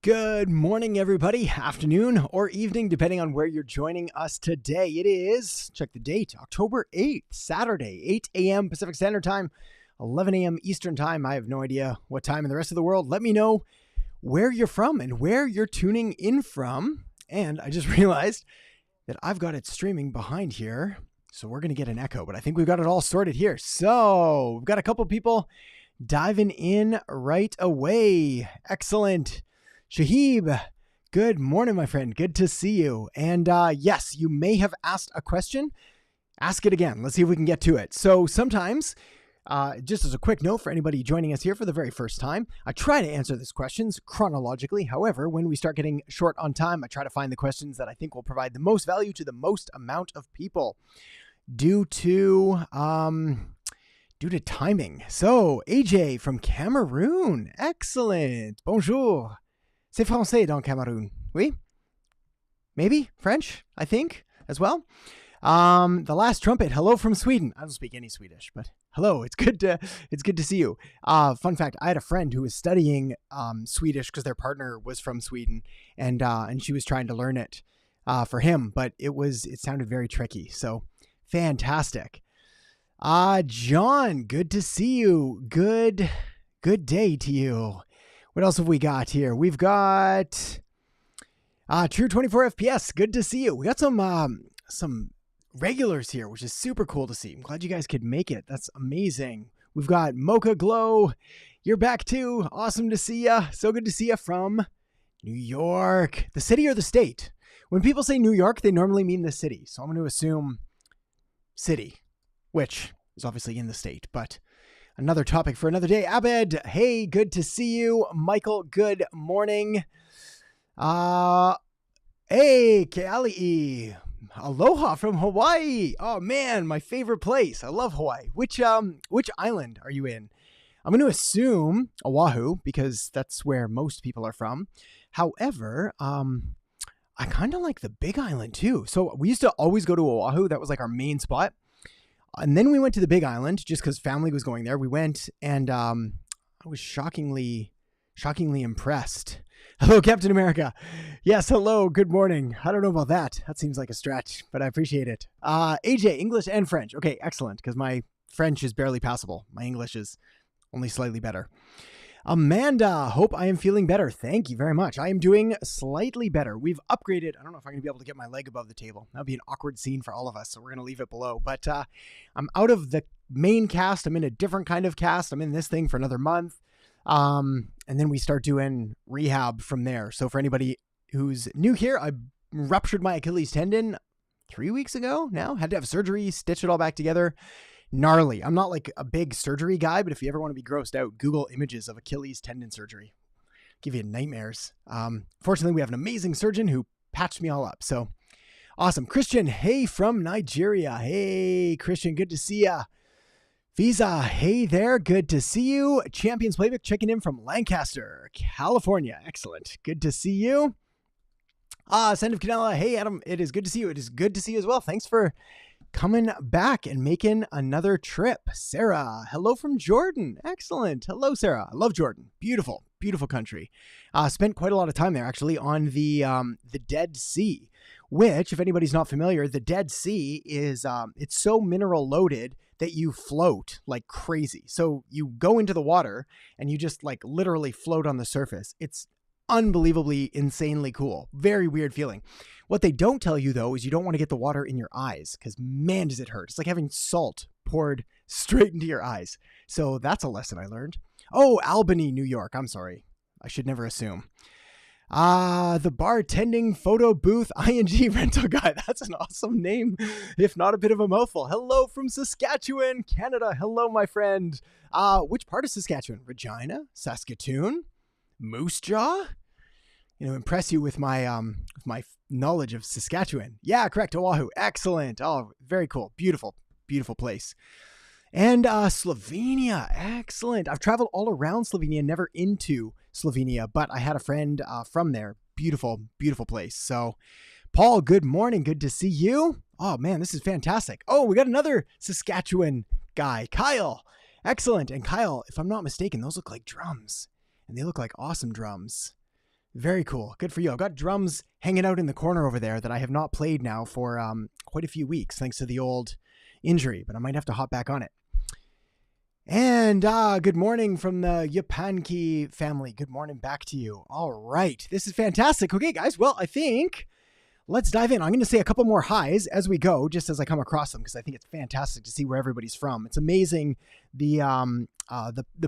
Good morning, everybody. Afternoon or evening, depending on where you're joining us today. It is, check the date, October 8th, Saturday, 8 a.m. Pacific Standard Time, 11 a.m. Eastern Time. I have no idea what time in the rest of the world. Let me know where you're from and where you're tuning in from. And I just realized that I've got it streaming behind here, so we're going to get an echo, but I think we've got it all sorted here. So we've got a couple people diving in right away. Excellent. Shahib, good morning, my friend. Good to see you. And yes, you may have asked a question. Ask it again. Let's see if we can get to it. So sometimes, just as a quick note for anybody joining us here for the very first time, I try to answer these questions chronologically. However, when we start getting short on time, I try to find the questions that I think will provide the most value to the most amount of people due to timing. So AJ from Cameroon. Excellent. Bonjour. C'est français dans Cameroun. Oui? Maybe? French, I think, as well. The last trumpet, hello from Sweden. I don't speak any Swedish, but hello, it's good to see you. Fun fact, I had a friend who was studying Swedish because their partner was from Sweden, and she was trying to learn it for him, but it sounded very tricky. So fantastic. John, good to see you. Good day to you. What else have we got here? We've got True 24 FPS. Good to see you. We got some regulars here, which is super cool to see. I'm glad you guys could make it. That's amazing. We've got Mocha Glow. You're back too. Awesome to see ya. So good to see ya from New York. The city or the state? When people say New York, they normally mean the city. So I'm going to assume city, which is obviously in the state, but another topic for another day. Abed, hey, good to see you. Michael, good morning. Hey, Keali'i. Aloha from Hawaii. Oh man, my favorite place. I love Hawaii. Which island are you in? I'm going to assume Oahu because that's where most people are from. However, I kind of like the Big Island too. So we used to always go to Oahu. That was like our main spot. And then we went to the Big Island just because family was going there. We went and I was shockingly impressed. Hello, Captain America. Yes, hello. Good morning. I don't know about that. That seems like a stretch, but I appreciate it. AJ, English and French. Okay, excellent, because my French is barely passable. My English is only slightly better. Amanda, hope I am feeling better. Thank you very much. I am doing slightly better. We've upgraded. I don't know if I'm going to be able to get my leg above the table. That would be an awkward scene for all of us, so we're going to leave it below. But I'm out of the main cast. I'm in a different kind of cast. I'm in this thing for another month. And then we start doing rehab from there. So for anybody who's new here, I ruptured my Achilles tendon 3 weeks ago now. Had to have surgery, stitch it all back together. Gnarly. I'm not like a big surgery guy, but if you ever want to be grossed out, Google images of Achilles tendon surgery. Give you nightmares. Fortunately, we have an amazing surgeon who patched me all up. So awesome. Christian, hey, from Nigeria. Hey, Christian, good to see ya. Visa, hey there. Good to see you. Champions Playbook checking in from Lancaster, California. Excellent. Good to see you. Send of Canela. Hey, Adam, it is good to see you. It is good to see you as well. Thanks for coming back and making another trip. Sarah, hello from Jordan. Excellent. Hello, Sarah. I love Jordan. Beautiful, beautiful country. Spent quite a lot of time there actually on the Dead Sea, which, if anybody's not familiar, the Dead Sea is it's so mineral loaded that you float like crazy. So you go into the water and you just like literally float on the surface. It's unbelievably, insanely cool. Very weird feeling. What they don't tell you, though, is you don't want to get the water in your eyes because, man, does it hurt. It's like having salt poured straight into your eyes. So that's a lesson I learned. Oh, Albany, New York. I'm sorry. I should never assume. The bartending photo booth ING rental guy. That's an awesome name, if not a bit of a mouthful. Hello from Saskatchewan, Canada. Hello, my friend. Which part of Saskatchewan? Regina? Saskatoon? Moose Jaw? Impress you with my knowledge of Saskatchewan. Yeah, correct. Oahu. Excellent. Oh, very cool. Beautiful, beautiful place. And Slovenia. Excellent. I've traveled all around Slovenia, never into Slovenia, but I had a friend from there. Beautiful, beautiful place. So, Paul, good morning. Good to see you. Oh, man, this is fantastic. Oh, we got another Saskatchewan guy. Kyle. Excellent. And Kyle, if I'm not mistaken, those look like drums. And they look like awesome drums. Very cool. Good for you. I've got drums hanging out in the corner over there that I have not played now for quite a few weeks, thanks to the old injury, but I might have to hop back on it. And good morning from the Yapanki family. Good morning back to you. All right. This is fantastic. Okay, guys. Well, I think let's dive in. I'm going to say a couple more highs as we go, just as I come across them, because I think it's fantastic to see where everybody's from. It's amazing the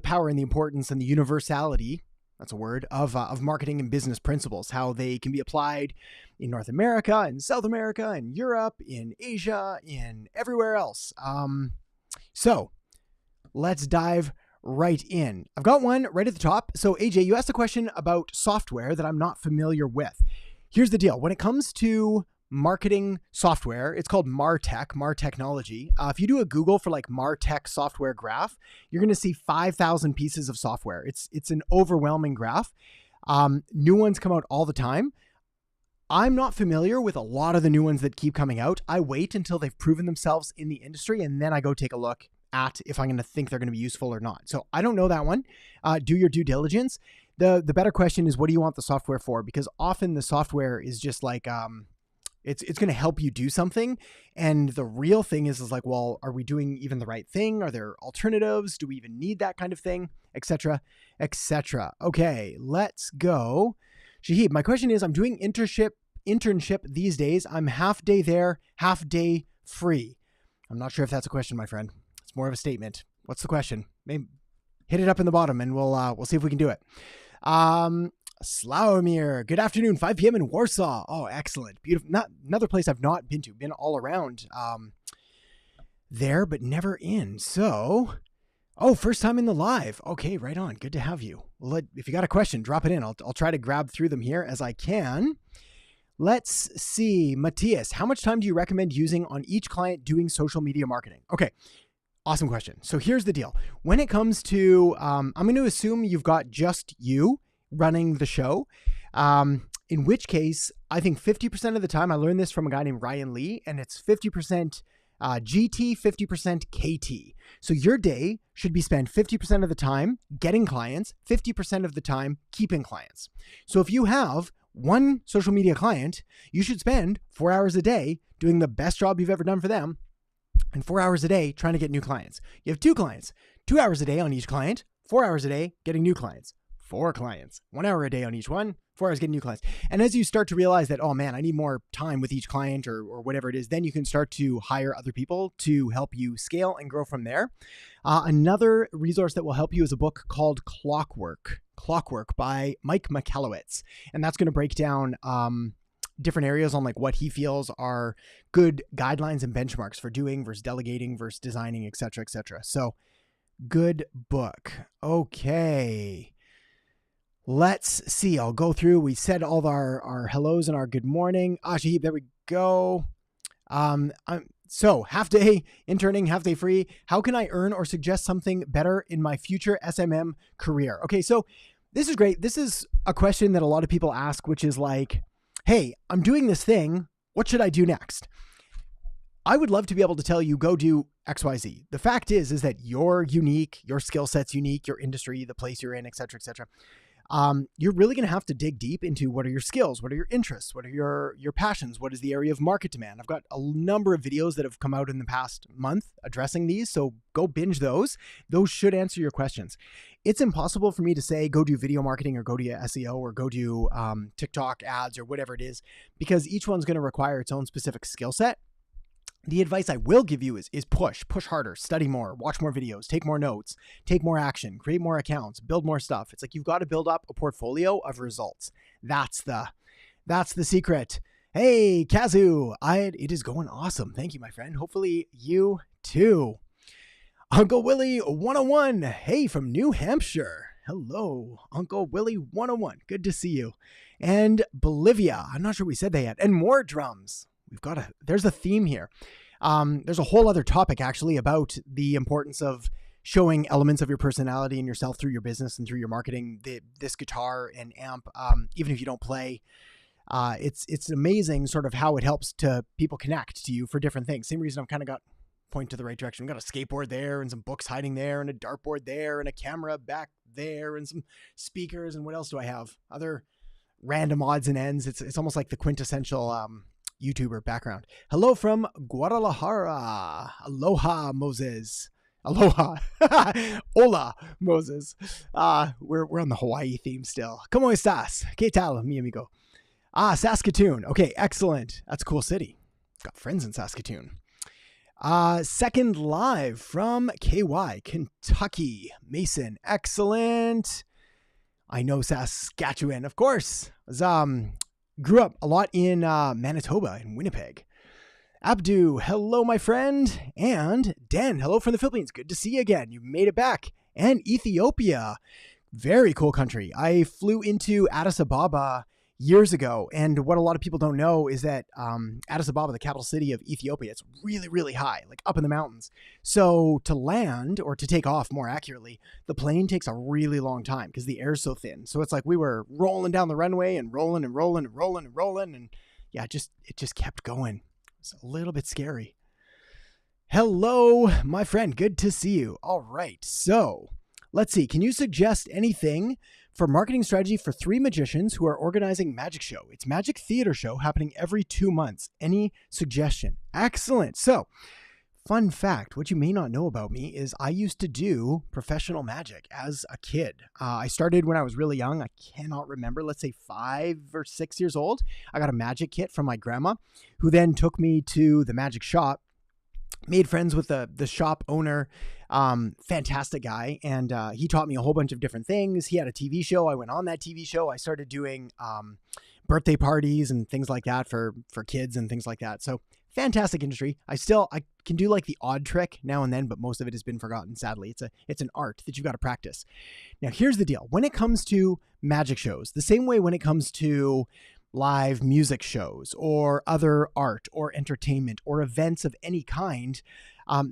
power and the importance and the universality, that's a word, of marketing and business principles, how they can be applied in North America, in South America, in Europe, in Asia, in everywhere else. So let's dive right in. I've got one right at the top. So AJ, you asked a question about software that I'm not familiar with. Here's the deal. When it comes to marketing software, it's called MarTech, MarTechnology. If you do a Google for like MarTech software graph, you're going to see 5,000 pieces of software. It's an overwhelming graph. New ones come out all the time. I'm not familiar with a lot of the new ones that keep coming out. I wait until they've proven themselves in the industry, and then I go take a look at if I'm going to think they're going to be useful or not. So I don't know that one. Do your due diligence. The better question is, what do you want the software for? Because often the software is just like, it's going to help you do something. And the real thing is like, well, are we doing even the right thing? Are there alternatives? Do we even need that kind of thing? Etc. Etc. Okay, let's go. Shahib, my question is, I'm doing internship these days. I'm half day there, half day free. I'm not sure if that's a question, my friend. It's more of a statement. What's the question? Maybe hit it up in the bottom and we'll see if we can do it. Slawomir, good afternoon, 5 p.m. in Warsaw. Oh, excellent. Beautiful. Not another place I've not been to. Been all around there, but never in. So, first time in the live. Okay, right on. Good to have you. Well, if you got a question, drop it in. I'll try to grab through them here as I can. Let's see. Matthias, how much time do you recommend using on each client doing social media marketing? Okay. Awesome question. So here's the deal. When it comes to, I'm going to assume you've got just you running the show, in which case I think 50% of the time, I learned this from a guy named Ryan Lee, and it's 50% GT, 50% KT. So your day should be spent 50% of the time getting clients, 50% of the time keeping clients. So if you have one social media client, you should spend 4 hours a day doing the best job you've ever done for them, and 4 hours a day trying to get new clients. You have 2 clients, 2 hours a day on each client, 4 hours a day getting new clients. 4 clients, 1 hour a day on each one, 4 hours getting new clients. And as you start to realize that, oh man, I need more time with each client or whatever it is, then you can start to hire other people to help you scale and grow from there. Another resource that will help you is a book called Clockwork by Mike Michalowicz. And that's going to break down different areas on like what he feels are good guidelines and benchmarks for doing versus delegating versus designing, etc., etc. So good book. Okay. Let's see. I'll go through. We said all of our hellos and our good morning. Shahib, there we go. So half day interning, half day free. How can I earn or suggest something better in my future SMM career? Okay. So this is great. This is a question that a lot of people ask, which is like, hey, I'm doing this thing. What should I do next? I would love to be able to tell you, go do XYZ. The fact is that you're unique, your skill set's unique, your industry, the place you're in, et cetera, et cetera. You're really going to have to dig deep into what are your skills, what are your interests, what are your passions, what is the area of market demand. I've got a number of videos that have come out in the past month addressing these, so go binge those. Those should answer your questions. It's impossible for me to say, go do video marketing or go do SEO or go do TikTok ads or whatever it is, because each one's going to require its own specific skill set. The advice I will give you is push harder, study more, watch more videos, take more notes, take more action, create more accounts, build more stuff. It's like you've got to build up a portfolio of results. That's the secret. Hey, Kazu, it is going awesome. Thank you, my friend. Hopefully you too. Uncle Willie 101. Hey, from New Hampshire. Hello, Uncle Willie 101. Good to see you. And Bolivia. I'm not sure we said that yet. And more drums. There's a theme here. There's a whole other topic actually about the importance of showing elements of your personality and yourself through your business and through your marketing. This guitar and amp, even if you don't play, it's amazing sort of how it helps to people connect to you for different things. Same reason I've kind of got point to the right direction. We've got a skateboard there and some books hiding there and a dartboard there and a camera back there and some speakers. And what else do I have? Other random odds and ends. It's almost like the quintessential YouTuber background. Hello from Guadalajara. Aloha, Moses. Aloha. Hola, Moses. We're on the Hawaii theme still. ¿Cómo estás? ¿Qué tal, mi amigo? Saskatoon. Okay, excellent. That's a cool city. Got friends in Saskatoon. Second live from KY, Kentucky. Mason, excellent. I know Saskatchewan, of course. Grew up a lot in Manitoba and Winnipeg. Abdu, hello, my friend. And Dan, hello from the Philippines. Good to see you again. You made it back. And Ethiopia. Very cool country. I flew into Addis Ababa years ago. And what a lot of people don't know is that Addis Ababa, the capital city of Ethiopia, it's really, really high, like up in the mountains. So to land, or to take off more accurately, the plane takes a really long time because the air's so thin. So it's like we were rolling down the runway and rolling and rolling and rolling and rolling. And yeah, it just kept going. It's a little bit scary. Hello, my friend. Good to see you. All right. So let's see. Can you suggest anything for marketing strategy for 3 magicians who are organizing magic show? It's magic theater show happening every 2 months. Any suggestion? Excellent. So fun fact, what you may not know about me is I used to do professional magic as a kid. I started when I was really young. I cannot remember, let's say 5 or 6 years old. I got a magic kit from my grandma, who then took me to the magic shop, made friends with the shop owner, fantastic guy. And he taught me a whole bunch of different things. He had a TV show. I went on that TV show. I started doing birthday parties and things like that for kids and things like that. So fantastic industry. I can do like the odd trick now and then, but most of it has been forgotten. Sadly, it's an art that you've got to practice. Now, here's the deal. When it comes to magic shows, the same way when it comes to live music shows or other art or entertainment or events of any kind,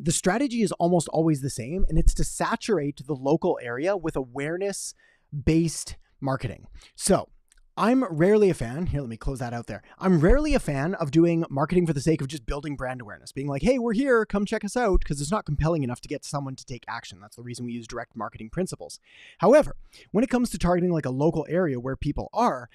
the strategy is almost always the same, and it's to saturate the local area with awareness-based marketing. So I'm rarely a fan. Here, let me close that out there. I'm rarely a fan of doing marketing for the sake of just building brand awareness, being like, hey, we're here, come check us out, because it's not compelling enough to get someone to take action. That's the reason we use direct marketing principles. However, when it comes to targeting like a local area where people are,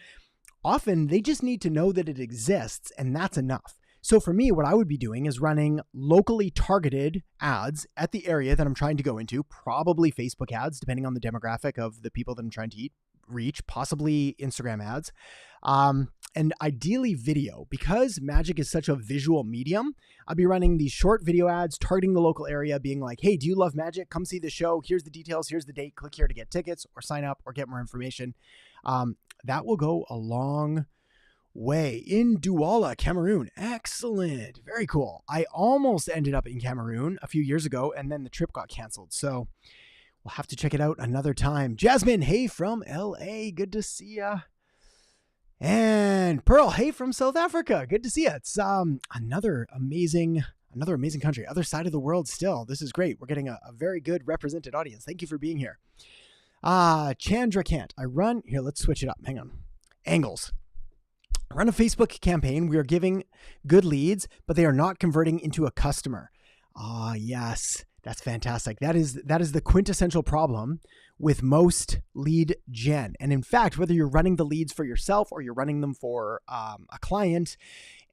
often they just need to know that it exists, and that's enough. So for me, what I would be doing is running locally targeted ads at the area that I'm trying to go into, probably Facebook ads, depending on the demographic of the people that I'm trying to reach, possibly Instagram ads, and ideally video. Because magic is such a visual medium, I'll be running these short video ads targeting the local area, being like, hey, do you love magic? Come see the show. Here's the details. Here's the date. Click here to get tickets or sign up or get more information. That will go a long way. In Douala, Cameroon. Excellent. Very cool. I almost ended up in Cameroon a few years ago, and then the trip got canceled. So we'll have to check it out another time. Jasmine, hey from LA. Good to see ya. And Pearl, hey from South Africa. Good to see ya. It's another amazing country, other side of the world still. This is great. We're getting a very good represented audience. Thank you for being here. Chandrakant. Here, let's switch it up. Hang on. Angles. I run a Facebook campaign. We are giving good leads, but they are not converting into a customer. Yes. That's fantastic. That is the quintessential problem with most lead gen. And in fact, whether you're running the leads for yourself or you're running them for a client,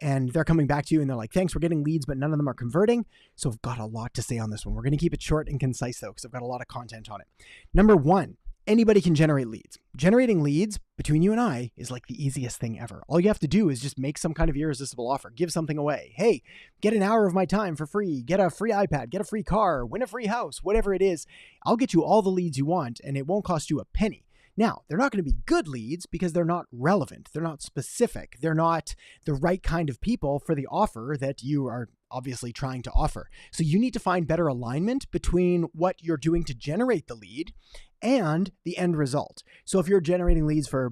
and they're coming back to you and they're like, thanks, we're getting leads, but none of them are converting. So I've got a lot to say on this one. We're going to keep it short and concise though, because I've got a lot of content on it. Number 1, anybody can generate leads. Generating leads between you and I is like the easiest thing ever. All you have to do is just make some kind of irresistible offer, give something away. Hey, get an hour of my time for free, get a free iPad, get a free car, win a free house, whatever it is. I'll get you all the leads you want and it won't cost you a penny. Now, they're not going to be good leads because they're not relevant. They're not specific. They're not the right kind of people for the offer that you are obviously trying to offer. So you need to find better alignment between what you're doing to generate the lead and the end result. So if you're generating leads for,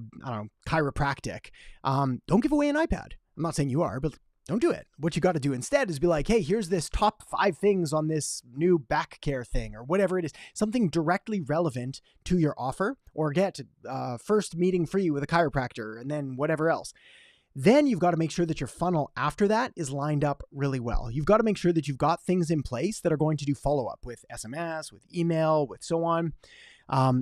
chiropractic, don't give away an iPad. I'm not saying you are, but don't do it. What you got to do instead is be like, hey, here's this top 5 things on this new back care thing or whatever it is, something directly relevant to your offer, or get first meeting free with a chiropractor and then whatever else. Then you've got to make sure that your funnel after that is lined up really well. You've got to make sure that you've got things in place that are going to do follow-up with SMS, with email, with so on.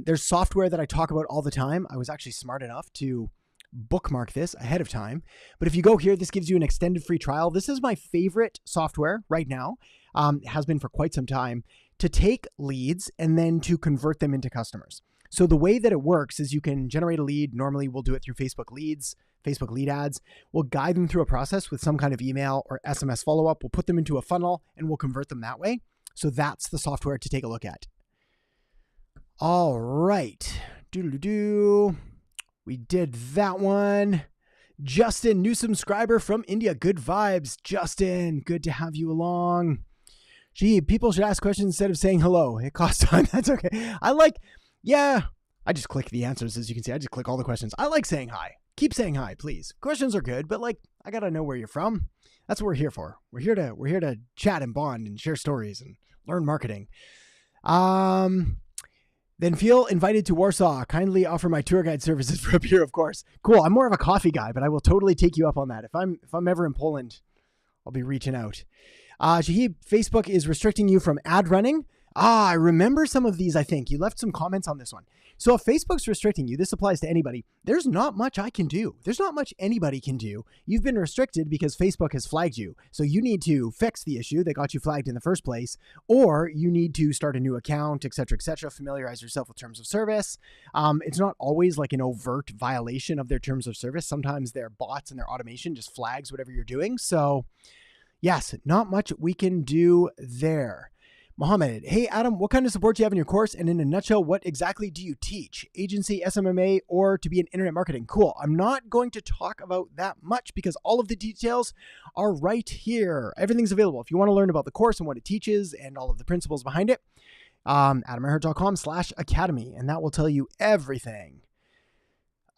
There's software that I talk about all the time. I was actually smart enough to bookmark this ahead of time. But if you go here, this gives you an extended free trial. This is my favorite software right now. It has been for quite some time, to take leads and then to convert them into customers. So the way that it works is you can generate a lead. Normally we'll do it through Facebook leads, Facebook lead ads. We'll guide them through a process with some kind of email or SMS follow-up. We'll put them into a funnel and we'll convert them that way. So that's the software to take a look at. All right. We did that one. Justin, new subscriber from India. Good vibes. Justin, good to have you along. Gee, people should ask questions instead of saying hello. It costs time. That's okay. I just click the answers. As you can see, I just click all the questions. I like saying hi. Keep saying hi, please. Questions are good, but I got to know where you're from. That's what we're here for. We're here to chat and bond and share stories and learn marketing. Then feel invited to Warsaw. Kindly offer my tour guide services for a beer, of course. Cool. I'm more of a coffee guy, but I will totally take you up on that. If I'm ever in Poland, I'll be reaching out. Shahib, Facebook is restricting you from ad running. I remember some of these, I think. You left some comments on this one. So if Facebook's restricting you, this applies to anybody. There's not much I can do. There's not much anybody can do. You've been restricted because Facebook has flagged you. So you need to fix the issue that got you flagged in the first place, or you need to start a new account, et cetera, familiarize yourself with terms of service. It's not always like an overt violation of their terms of service. Sometimes their bots and their automation just flags whatever you're doing. So yes, not much we can do there. Mohammed, hey Adam, what kind of support do you have in your course? And in a nutshell, what exactly do you teach? Agency, SMMA, or to be in internet marketing? Cool. I'm not going to talk about that much because all of the details are right here. Everything's available. If you want to learn about the course and what it teaches and all of the principles behind it, adamerhart.com/academy, and that will tell you everything.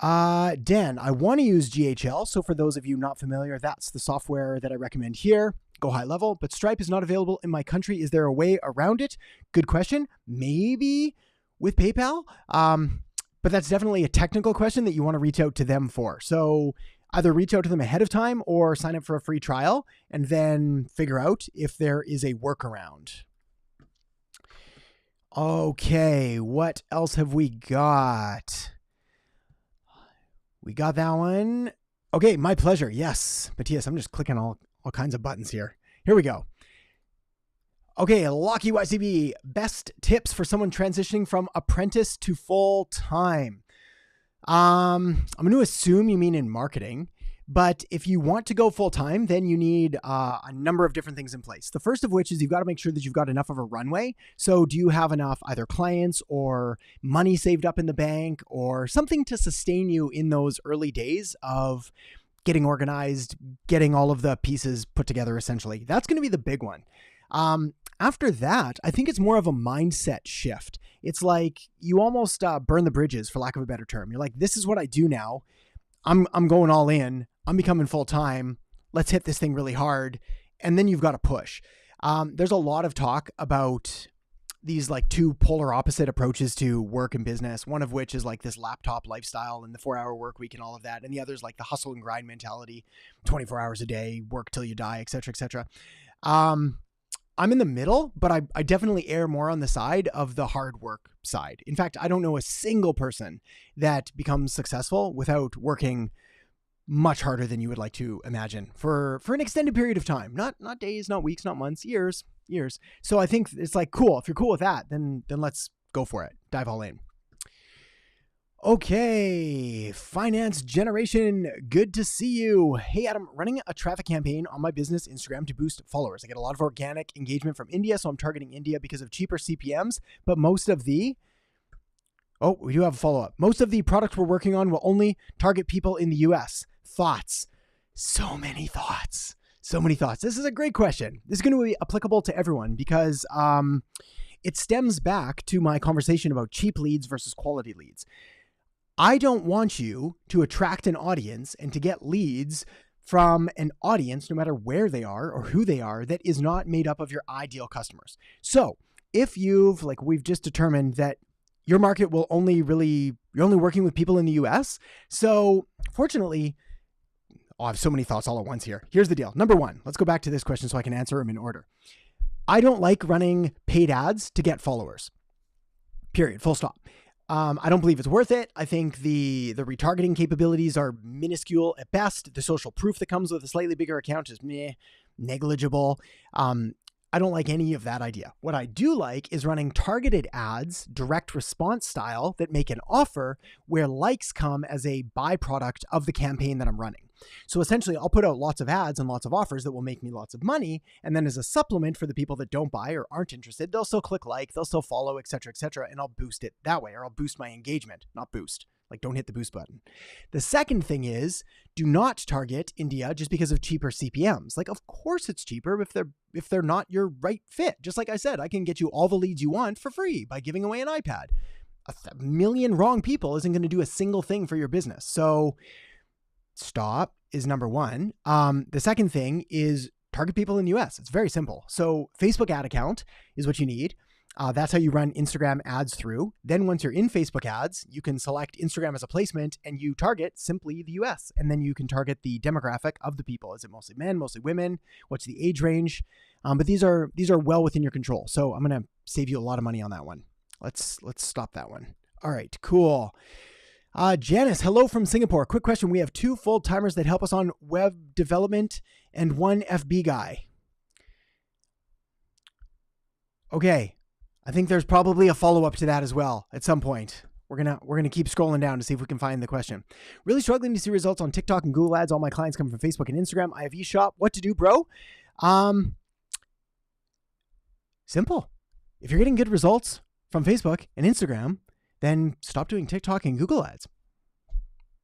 Dan, I want to use GHL. So for those of you not familiar, that's the software that I recommend here. Go high level, but Stripe is not available in my country. Is there a way around it? Good question. Maybe with PayPal. But that's definitely a technical question that you want to reach out to them for. So either reach out to them ahead of time or sign up for a free trial and then figure out if there is a workaround. Okay, what else have we got? We got that one. Okay, my pleasure. Yes. Matthias, I'm just clicking all kinds of buttons here. Here we go. Okay, Locky YCB, best tips for someone transitioning from apprentice to full-time. I'm going to assume you mean in marketing, but if you want to go full-time, then you need a number of different things in place. The first of which is you've got to make sure that you've got enough of a runway. So do you have enough either clients or money saved up in the bank or something to sustain you in those early days of getting organized, getting all of the pieces put together, essentially? That's going to be the big one. After that, I think it's more of a mindset shift. It's like you almost burn the bridges, for lack of a better term. You're like, this is what I do now. I'm going all in. I'm becoming full-time. Let's hit this thing really hard. And then you've got to push. There's a lot of talk about these like two polar opposite approaches to work and business, one of which is like this laptop lifestyle and the 4-hour work week and all of that. And the other is like the hustle and grind mentality, 24 hours a day, work till you die, et cetera, et cetera. I'm in the middle, but I definitely err more on the side of the hard work side. In fact, I don't know a single person that becomes successful without working much harder than you would like to imagine for an extended period of time. Not days, not weeks, not months, years. So I think it's like, cool. If you're cool with that, then let's go for it. Dive all in. Okay, finance generation, good to see you. Hey Adam, running a traffic campaign on my business Instagram to boost followers. I get a lot of organic engagement from India, so I'm targeting India because of cheaper CPMs, but we do have a follow-up. Most of the products we're working on will only target people in the US. Thoughts? So many thoughts. This is a great question. This is going to be applicable to everyone because it stems back to my conversation about cheap leads versus quality leads. I don't want you to attract an audience and to get leads from an audience, no matter where they are or who they are, that is not made up of your ideal customers. So if we've just determined that your market you're only working with people in the US. So fortunately, I have so many thoughts all at once here. Here's the deal. Number one, let's go back to this question so I can answer them in order. I don't like running paid ads to get followers. Period. Full stop. I don't believe it's worth it. I think the retargeting capabilities are minuscule at best. The social proof that comes with a slightly bigger account is negligible. I don't like any of that idea. What I do like is running targeted ads, direct response style, that make an offer where likes come as a byproduct of the campaign that I'm running. So essentially, I'll put out lots of ads and lots of offers that will make me lots of money. And then as a supplement for the people that don't buy or aren't interested, they'll still click like, they'll still follow, et cetera, and I'll boost it that way, or I'll boost my engagement, not boost. Like, don't hit the boost button. The second thing is, do not target India just because of cheaper CPMs. Like, of course it's cheaper if they're not your right fit. Just like I said, I can get you all the leads you want for free by giving away an iPad. A million wrong people isn't going to do a single thing for your business. So stop is number one. The second thing is target people in the US. It's very simple. So Facebook ad account is what you need. That's how you run Instagram ads through. Then once you're in Facebook ads, you can select Instagram as a placement and you target simply the US. And then you can target the demographic of the people. Is it mostly men, mostly women? What's the age range? But these are well within your control. So I'm going to save you a lot of money on that one. Let's stop that one. All right, cool. Janice, hello from Singapore. Quick question. We have 2 full-timers that help us on web development and 1 FB guy. Okay. I think there's probably a follow-up to that as well at some point. We're gonna keep scrolling down to see if we can find the question. Really struggling to see results on TikTok and Google ads. All my clients come from Facebook and Instagram. I have eShop. What to do, bro? Simple. If you're getting good results from Facebook and Instagram, then stop doing TikTok and Google ads.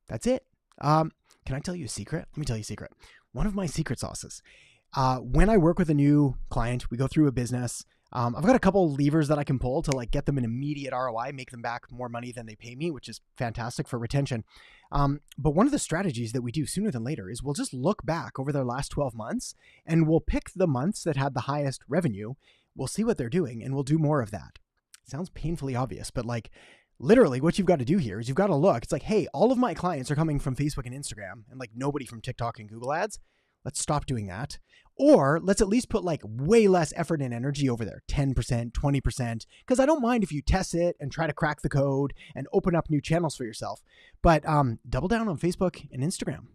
That's it. Can I tell you a secret? Let me tell you a secret. One of my secret sauces. When I work with a new client, we go through a business. I've got a couple levers that I can pull to like get them an immediate ROI, make them back more money than they pay me, which is fantastic for retention. But one of the strategies that we do sooner than later is we'll just look back over their last 12 months and we'll pick the months that had the highest revenue. We'll see what they're doing and we'll do more of that. It sounds painfully obvious, but like literally what you've got to do here is you've got to look. It's like, hey, all of my clients are coming from Facebook and Instagram and like nobody from TikTok and Google ads. Let's stop doing that. Or let's at least put like way less effort and energy over there, 10%, 20%, because I don't mind if you test it and try to crack the code and open up new channels for yourself. But double down on Facebook and Instagram.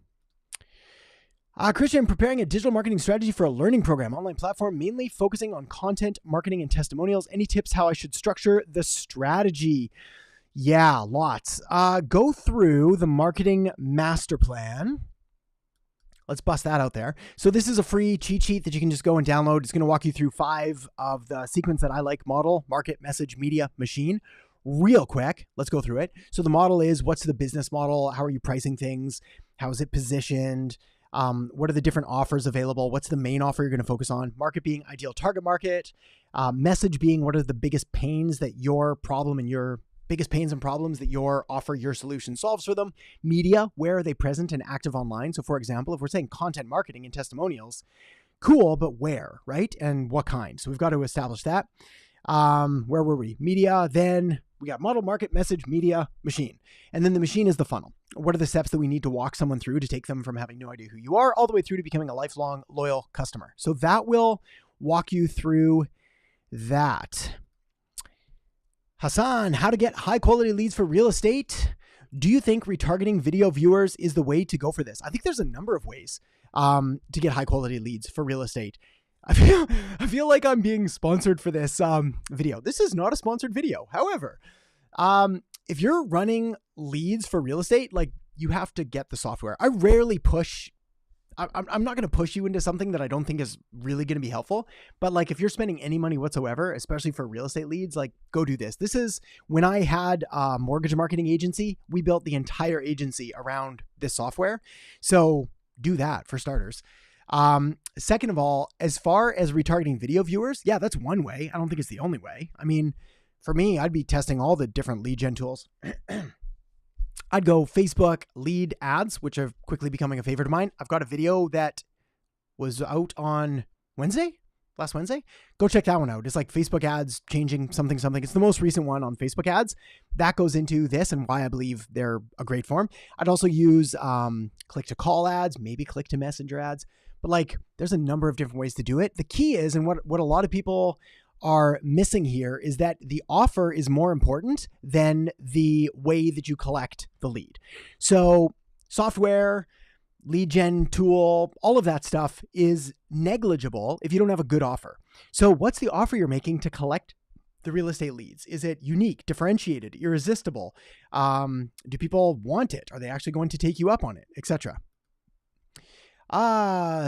Christian, preparing a digital marketing strategy for a learning program, online platform, mainly focusing on content, marketing, and testimonials. Any tips how I should structure the strategy? Yeah, lots. Go through the marketing master plan. Let's bust that out there. So this is a free cheat sheet that you can just go and download. It's going to walk you through 5 of the sequence that I like: model, market, message, media, machine. Real quick, let's go through it. So the model is, what's the business model? How are you pricing things? How is it positioned? What are the different offers available? What's the main offer you're going to focus on? Market being ideal target market. Message being, what are the biggest pains that your problem and your biggest pains and problems that your offer, your solution solves for them. Media, where are they present and active online? So for example, if we're saying content marketing and testimonials, cool, but where, right? And what kind? So we've got to establish that. Where were we? Media, then we got model, market, message, media, machine. And then the machine is the funnel. What are the steps that we need to walk someone through to take them from having no idea who you are all the way through to becoming a lifelong loyal customer? So that will walk you through that. Hassan, how to get high quality leads for real estate. Do you think retargeting video viewers is the way to go for this? I think there's a number of ways to get high quality leads for real estate. I feel like I'm being sponsored for this video. This is not a sponsored video. However, if you're running leads for real estate, like you have to get the software. I rarely push. I'm not going to push you into something that I don't think is really going to be helpful. But like if you're spending any money whatsoever, especially for real estate leads, like go do this. This is when I had a mortgage marketing agency. We built the entire agency around this software. So do that for starters. Second of all, as far as retargeting video viewers, yeah, that's one way. I don't think it's the only way. I mean, for me, I'd be testing all the different lead gen tools. I'd go Facebook lead ads, which are quickly becoming a favorite of mine. I've got a video that was out on last Wednesday. Go check that one out. It's like Facebook ads changing something. It's the most recent one on Facebook ads. That goes into this and why I believe they're a great form. I'd also use click to call ads, maybe click to messenger ads. But like, there's a number of different ways to do it. The key is, and what a lot of people are missing here is that the offer is more important than the way that you collect the lead. So software, lead gen tool, all of that stuff is negligible if you don't have a good offer. So what's the offer you're making to collect the real estate leads? Is it unique, differentiated, irresistible? Do people want it? Are they actually going to take you up on it, etc.?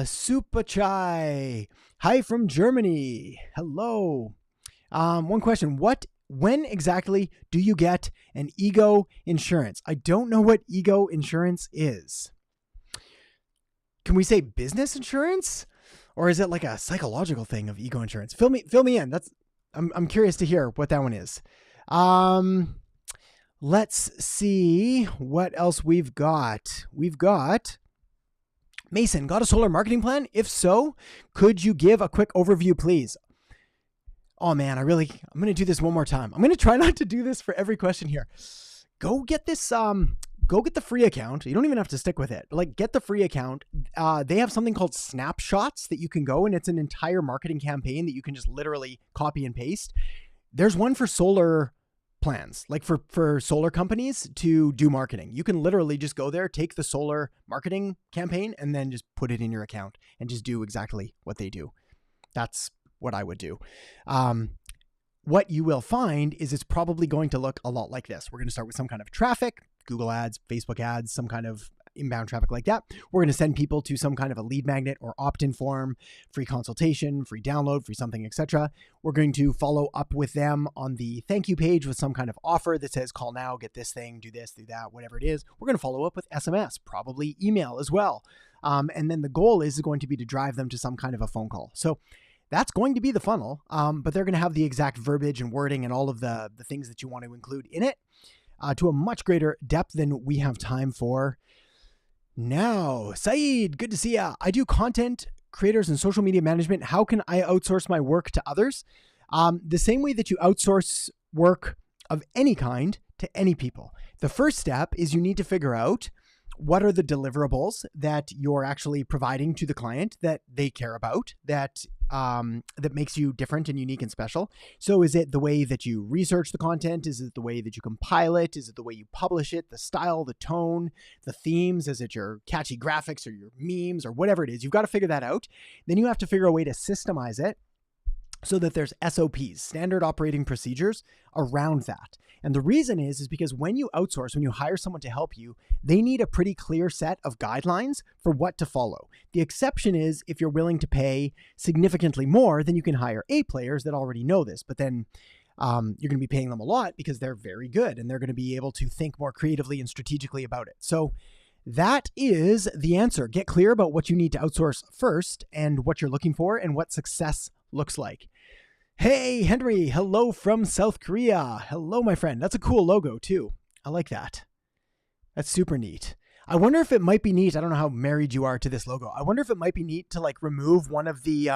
Super Chai. Hi from Germany. Hello. One question. When exactly do you get an ego insurance? I don't know what ego insurance is. Can we say business insurance? Or is it like a psychological thing of ego insurance? Fill me in. I'm curious to hear what that one is. Let's see what else we've got. Mason, got a solar marketing plan? If so, could you give a quick overview, please? Oh man, I'm going to do this one more time. I'm going to try not to do this for every question here. Go get this, go get the free account. You don't even have to stick with it. Like, get the free account. They have something called snapshots that you can go, and it's an entire marketing campaign that you can just literally copy and paste. There's one for solar plans, like for solar companies to do marketing. You can literally just go there, take the solar marketing campaign, and then just put it in your account and just do exactly what they do. That's what I would do. What you will find is it's probably going to look a lot like this. We're going to start with some kind of traffic, Google ads, Facebook ads, some kind of inbound traffic like that. We're going to send people to some kind of a lead magnet or opt-in form, free consultation, free download, free something, etc. We're going to follow up with them on the thank you page with some kind of offer that says call now, get this thing, do this, do that, whatever it is. We're going to follow up with SMS, probably email as well. And then the goal is going to be to drive them to some kind of a phone call. So that's going to be the funnel, but they're going to have the exact verbiage and wording and all of the things that you want to include in it to a much greater depth than we have time for now. Saeed, good to see ya. I do content creators and social media management. How can I outsource my work to others? The same way that you outsource work of any kind to any people. The first step is you need to figure out what are the deliverables that you're actually providing to the client that they care about, that makes you different and unique and special. So is it the way that you research the content? Is it the way that you compile it? Is it the way you publish it? The style, the tone, the themes? Is it your catchy graphics or your memes or whatever it is? You've got to figure that out. Then you have to figure a way to systemize it so that there's SOPs, standard operating procedures around that. And the reason is because when you outsource, when you hire someone to help you, they need a pretty clear set of guidelines for what to follow. The exception is if you're willing to pay significantly more, then you can hire A players that already know this, but then you're going to be paying them a lot because they're very good and they're going to be able to think more creatively and strategically about it. So that is the answer. Get clear about what you need to outsource first and what you're looking for and what success looks like. Hey, Henry, hello from South Korea. Hello, my friend. That's a cool logo too. I like that. That's super neat. I wonder if it might be neat. I don't know how married you are to this logo. I wonder if it might be neat to like remove one of the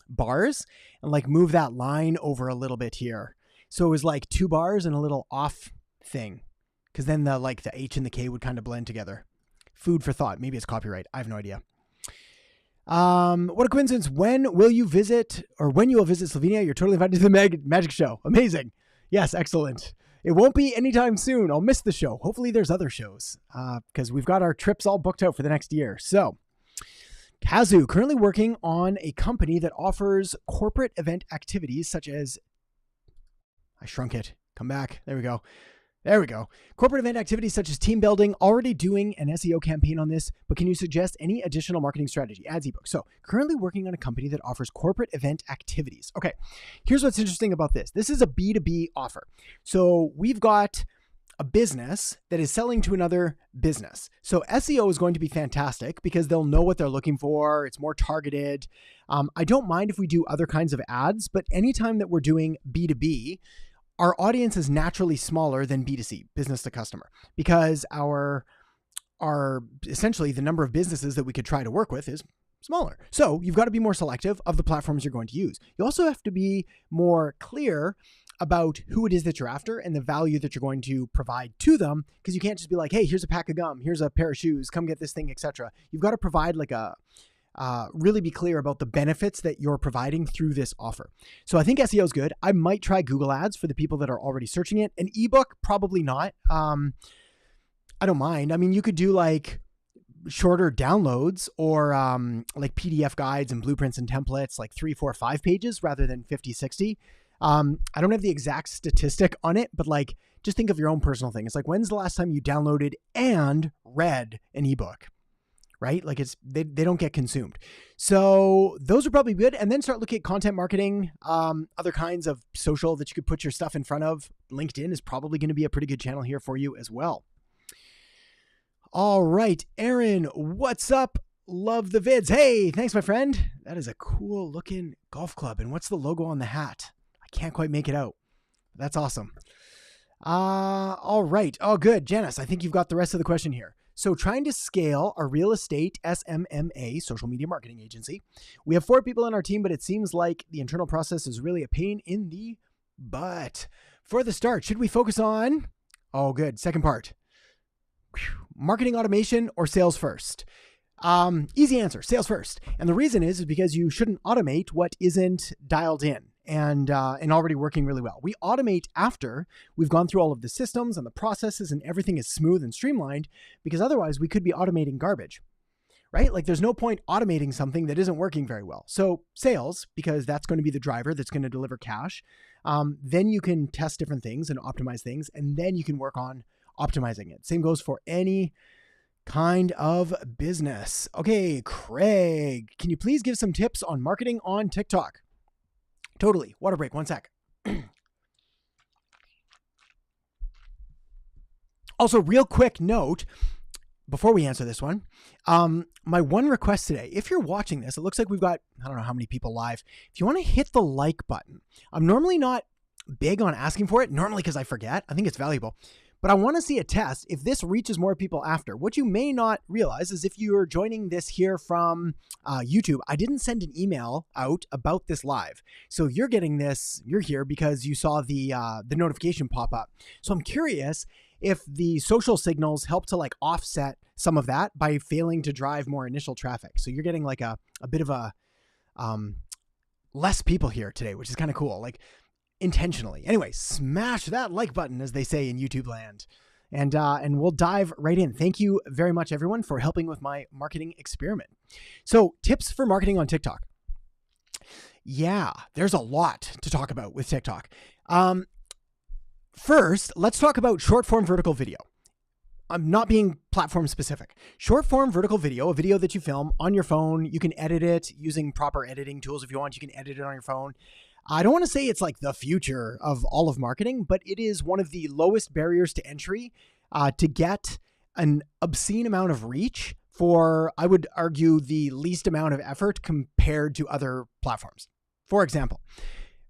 bars and like move that line over a little bit here. So it was like 2 bars and a little off thing. Cause then the H and the K would kind of blend together. Food for thought. Maybe it's copyright. I have no idea. What a coincidence. When you will visit Slovenia, you're totally invited to the magic show. Amazing. Yes, excellent. It won't be anytime soon. I'll miss the show. Hopefully there's other shows because we've got our trips all booked out for the next year. So Kazu, currently working on a company that offers corporate event activities such as, I shrunk it. Come back. There we go. Corporate event activities such as team building, already doing an SEO campaign on this, but can you suggest any additional marketing strategy? Ads ebook. So currently working on a company that offers corporate event activities. Okay, here's what's interesting about this. This is a B2B offer. So we've got a business that is selling to another business. So SEO is going to be fantastic because they'll know what they're looking for. It's more targeted. I don't mind if we do other kinds of ads, but anytime that we're doing B2B, our audience is naturally smaller than B2C, business to customer, because our essentially the number of businesses that we could try to work with is smaller. So you've got to be more selective of the platforms you're going to use. You also have to be more clear about who it is that you're after and the value that you're going to provide to them, because you can't just be like, hey, here's a pack of gum, here's a pair of shoes, come get this thing, etc. You've got to provide like a really be clear about the benefits that you're providing through this offer. So I think SEO is good. I might try Google Ads for the people that are already searching it. An ebook, probably not. I don't mind. I mean, you could do like shorter downloads or like PDF guides and blueprints and templates, like 3, 4, 5 pages rather than 50, 60. I don't have the exact statistic on it, but like, just think of your own personal thing. It's like, when's the last time you downloaded and read an ebook, right? Like they don't get consumed. So those are probably good. And then start looking at content marketing, other kinds of social that you could put your stuff in front of. LinkedIn is probably going to be a pretty good channel here for you as well. All right, Aaron, what's up? Love the vids. Hey, thanks, my friend. That is a cool looking golf club. And what's the logo on the hat? I can't quite make it out. That's awesome. All right. Oh, good. Janice, I think you've got the rest of the question here. So trying to scale our real estate SMMA, social media marketing agency. We have 4 people on our team, but it seems like the internal process is really a pain in the butt. For the start, should we focus on, oh, good. Second part, marketing automation or sales first? Easy answer, sales first. And the reason is because you shouldn't automate what isn't dialed in and already working really well. We automate after we've gone through all of the systems and the processes and everything is smooth and streamlined, because otherwise we could be automating garbage, right? Like there's no point automating something that isn't working very well. So sales, because that's going to be the driver that's going to deliver cash. Then you can test different things and optimize things, and then you can work on optimizing it. Same goes for any kind of business. Okay, Craig, can you please give some tips on marketing on TikTok? Totally. Water break, 1 sec. Also, real quick note, before we answer this one, my one request today, if you're watching this, it looks like we've got, I don't know how many people live. If you want to hit the like button, I'm normally not big on asking for it, normally because I forget. I think it's valuable. But I want to see a test if this reaches more people after. What you may not realize is if you are joining this here from YouTube, I didn't send an email out about this live. So you're getting this, you're here because you saw the notification pop up. So I'm curious if the social signals help to like offset some of that by failing to drive more initial traffic. So you're getting like a bit of a less people here today, which is kind of cool. Like, intentionally. Anyway, smash that like button, as they say in YouTube land. And we'll dive right in. Thank you very much, everyone, for helping with my marketing experiment. So tips for marketing on TikTok. Yeah, there's a lot to talk about with TikTok. First, let's talk about short form vertical video. I'm not being platform specific. Short form vertical video, a video that you film on your phone. You can edit it using proper editing tools if you want. You can edit it on your phone. I don't want to say it's like the future of all of marketing, but it is one of the lowest barriers to entry to get an obscene amount of reach for, I would argue, the least amount of effort compared to other platforms. For example,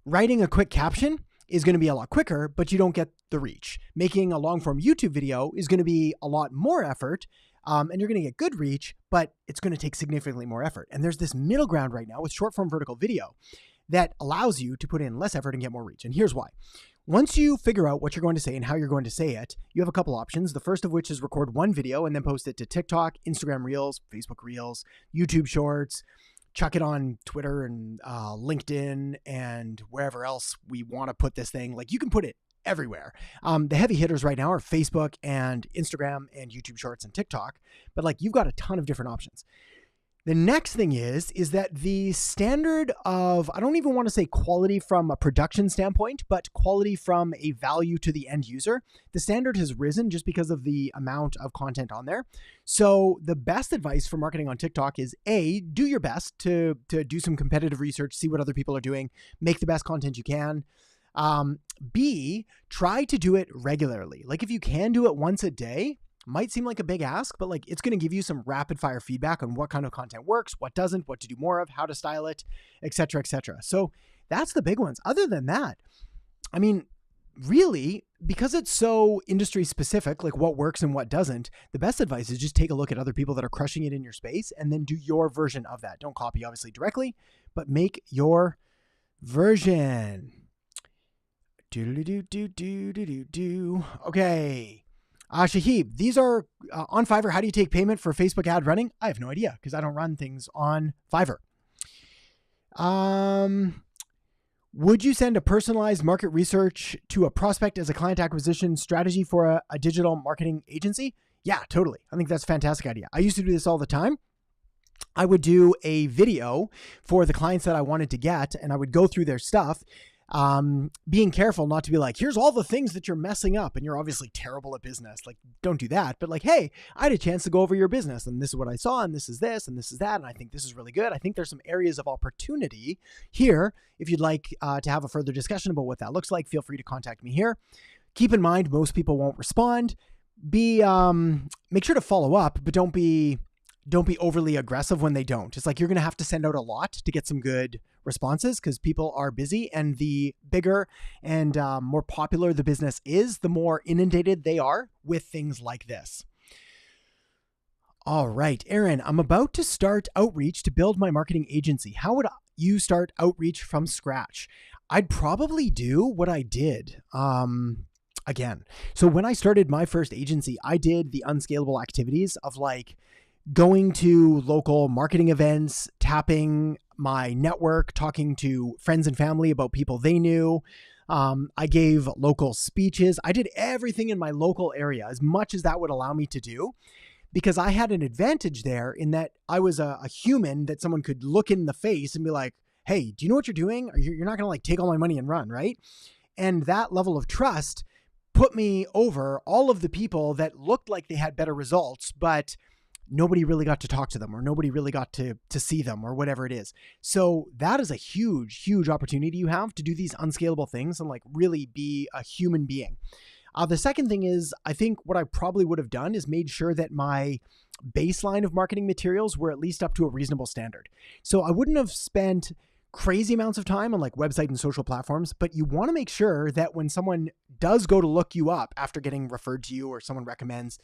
writing a quick caption is going to be a lot quicker, but you don't get the reach. Making a long form YouTube video is going to be a lot more effort, and you're going to get good reach, but it's going to take significantly more effort. And there's this middle ground right now with short form vertical video that allows you to put in less effort and get more reach. And here's why. Once you figure out what you're going to say and how you're going to say it, you have a couple options. The first of which is record one video and then post it to TikTok, Instagram Reels, Facebook Reels, YouTube Shorts, chuck it on Twitter and LinkedIn and wherever else we want to put this thing. Like, you can put it everywhere. The heavy hitters right now are Facebook and Instagram and YouTube Shorts and TikTok, but like, you've got a ton of different options. The next thing is that the standard of, I don't even want to say quality from a production standpoint, but quality from a value to the end user, the standard has risen just because of the amount of content on there. So the best advice for marketing on TikTok is A, do your best to do some competitive research, see what other people are doing, make the best content you can. B, try to do it regularly. Like, if you can do it once a day, might seem like a big ask, but like, it's going to give you some rapid fire feedback on what kind of content works, what doesn't, what to do more of, how to style it, et cetera, et cetera. So that's the big ones. Other than that, I mean, really, because it's so industry specific, like what works and what doesn't, the best advice is just take a look at other people that are crushing it in your space and then do your version of that. Don't copy obviously directly, but make your version. Okay. Shahib, these are on Fiverr. How do you take payment for a Facebook ad running? I have no idea because I don't run things on Fiverr. Would you send a personalized market research to a prospect as a client acquisition strategy for a digital marketing agency? Yeah, totally. I think that's a fantastic idea. I used to do this all the time. I would do a video for the clients that I wanted to get, and I would go through their stuff, being careful not to be like, here's all the things that you're messing up and you're obviously terrible at business. Like, don't do that. But like, hey, I had a chance to go over your business and this is what I saw and this is this and this is that. And I think this is really good. I think there's some areas of opportunity here. If you'd like to have a further discussion about what that looks like, feel free to contact me here. Keep in mind, most people won't respond. Make sure to follow up, but don't be overly aggressive when they don't. It's like you're going to have to send out a lot to get some good responses because people are busy, and the bigger and more popular the business is, the more inundated they are with things like this. All right, Aaron, I'm about to start outreach to build my marketing agency. How would you start outreach from scratch? I'd probably do what I did. Again, so when I started my first agency, I did the unscalable activities of like going to local marketing events, tapping my network, talking to friends and family about people they knew. I gave local speeches. I did everything in my local area as much as that would allow me to do, because I had an advantage there in that I was a human that someone could look in the face and be like, hey, do you know what you're doing? Or you're not going to like take all my money and run, right? And that level of trust put me over all of the people that looked like they had better results, but nobody really got to talk to them, or nobody really got to see them, or whatever it is. So that is a huge, huge opportunity you have to do these unscalable things and like really be a human being. The second thing is, I think what I probably would have done is made sure that my baseline of marketing materials were at least up to a reasonable standard. So I wouldn't have spent crazy amounts of time on like website and social platforms, but you want to make sure that when someone does go to look you up after getting referred to you or someone recommends,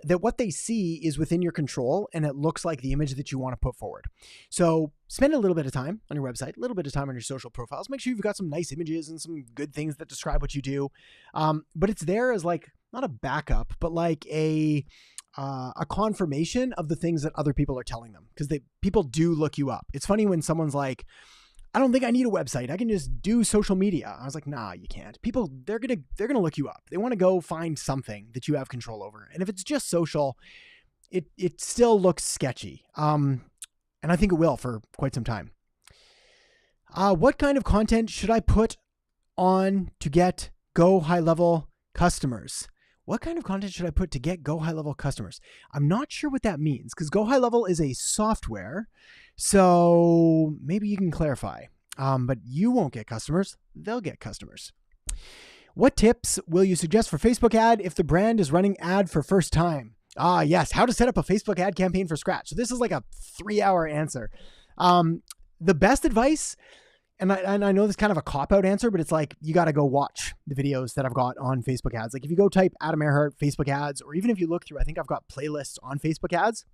that what they see is within your control and it looks like the image that you want to put forward. So spend a little bit of time on your website, a little bit of time on your social profiles. Make sure you've got some nice images and some good things that describe what you do. But it's there as like, not a backup, but like a confirmation of the things that other people are telling them, because people do look you up. It's funny when someone's like, I don't think I need a website. I can just do social media. I was like, nah, you can't. People, they're going to look you up. They want to go find something that you have control over. And if it's just social, it still looks sketchy. And I think it will for quite some time. What kind of content should I put on to get go high level customers? What kind of content should I put to get go high level customers? I'm not sure what that means, because go high level is a software. So maybe you can clarify, but you won't get customers. They'll get customers. What tips will you suggest for Facebook ad if the brand is running ad for first time? Yes. How to set up a Facebook ad campaign for scratch. So this is like a 3-hour answer. The best advice, and I know this is kind of a cop-out answer, but it's like, you got to go watch the videos that I've got on Facebook ads. Like if you go type Adam Earhart Facebook ads, or even if you look through, I think I've got playlists on Facebook ads,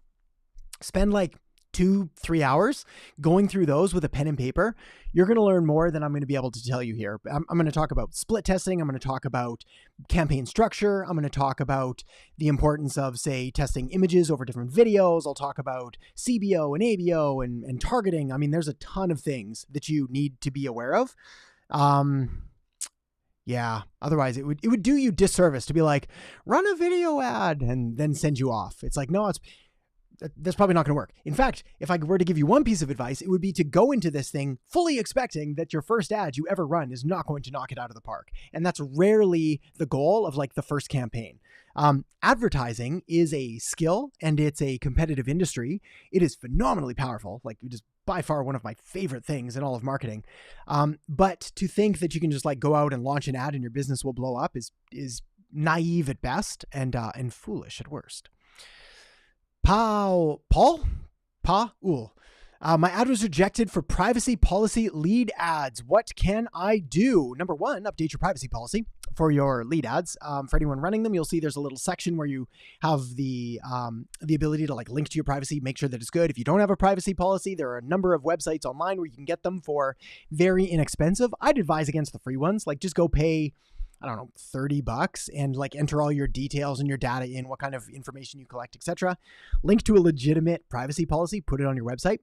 spend like 2-3 hours going through those with a pen and paper. You're going to learn more than I'm going to be able to tell you here. I'm going to talk about split testing. I'm going to talk about campaign structure. I'm going to talk about the importance of, say, testing images over different videos. I'll talk about CBO and ABO and targeting. I mean, there's a ton of things that you need to be aware of. Yeah. Otherwise it would do you disservice to be like, run a video ad and then send you off. It's like, no, that's probably not going to work. In fact, if I were to give you one piece of advice, it would be to go into this thing fully expecting that your first ad you ever run is not going to knock it out of the park. And that's rarely the goal of like the first campaign. Advertising is a skill and it's a competitive industry. It is phenomenally powerful. Like it is by far one of my favorite things in all of marketing. But to think that you can just like go out and launch an ad and your business will blow up is naive at best and foolish at worst. My ad was rejected for privacy policy lead ads. What can I do? Number one, update your privacy policy for your lead ads. For anyone running them, you'll see there's a little section where you have the ability to like link to your privacy, make sure that it's good. If you don't have a privacy policy, there are a number of websites online where you can get them for very inexpensive. I'd advise against the free ones. Like just go pay I don't know, $30 and like enter all your details and your data in, what kind of information you collect, etc. Link to a legitimate privacy policy, put it on your website.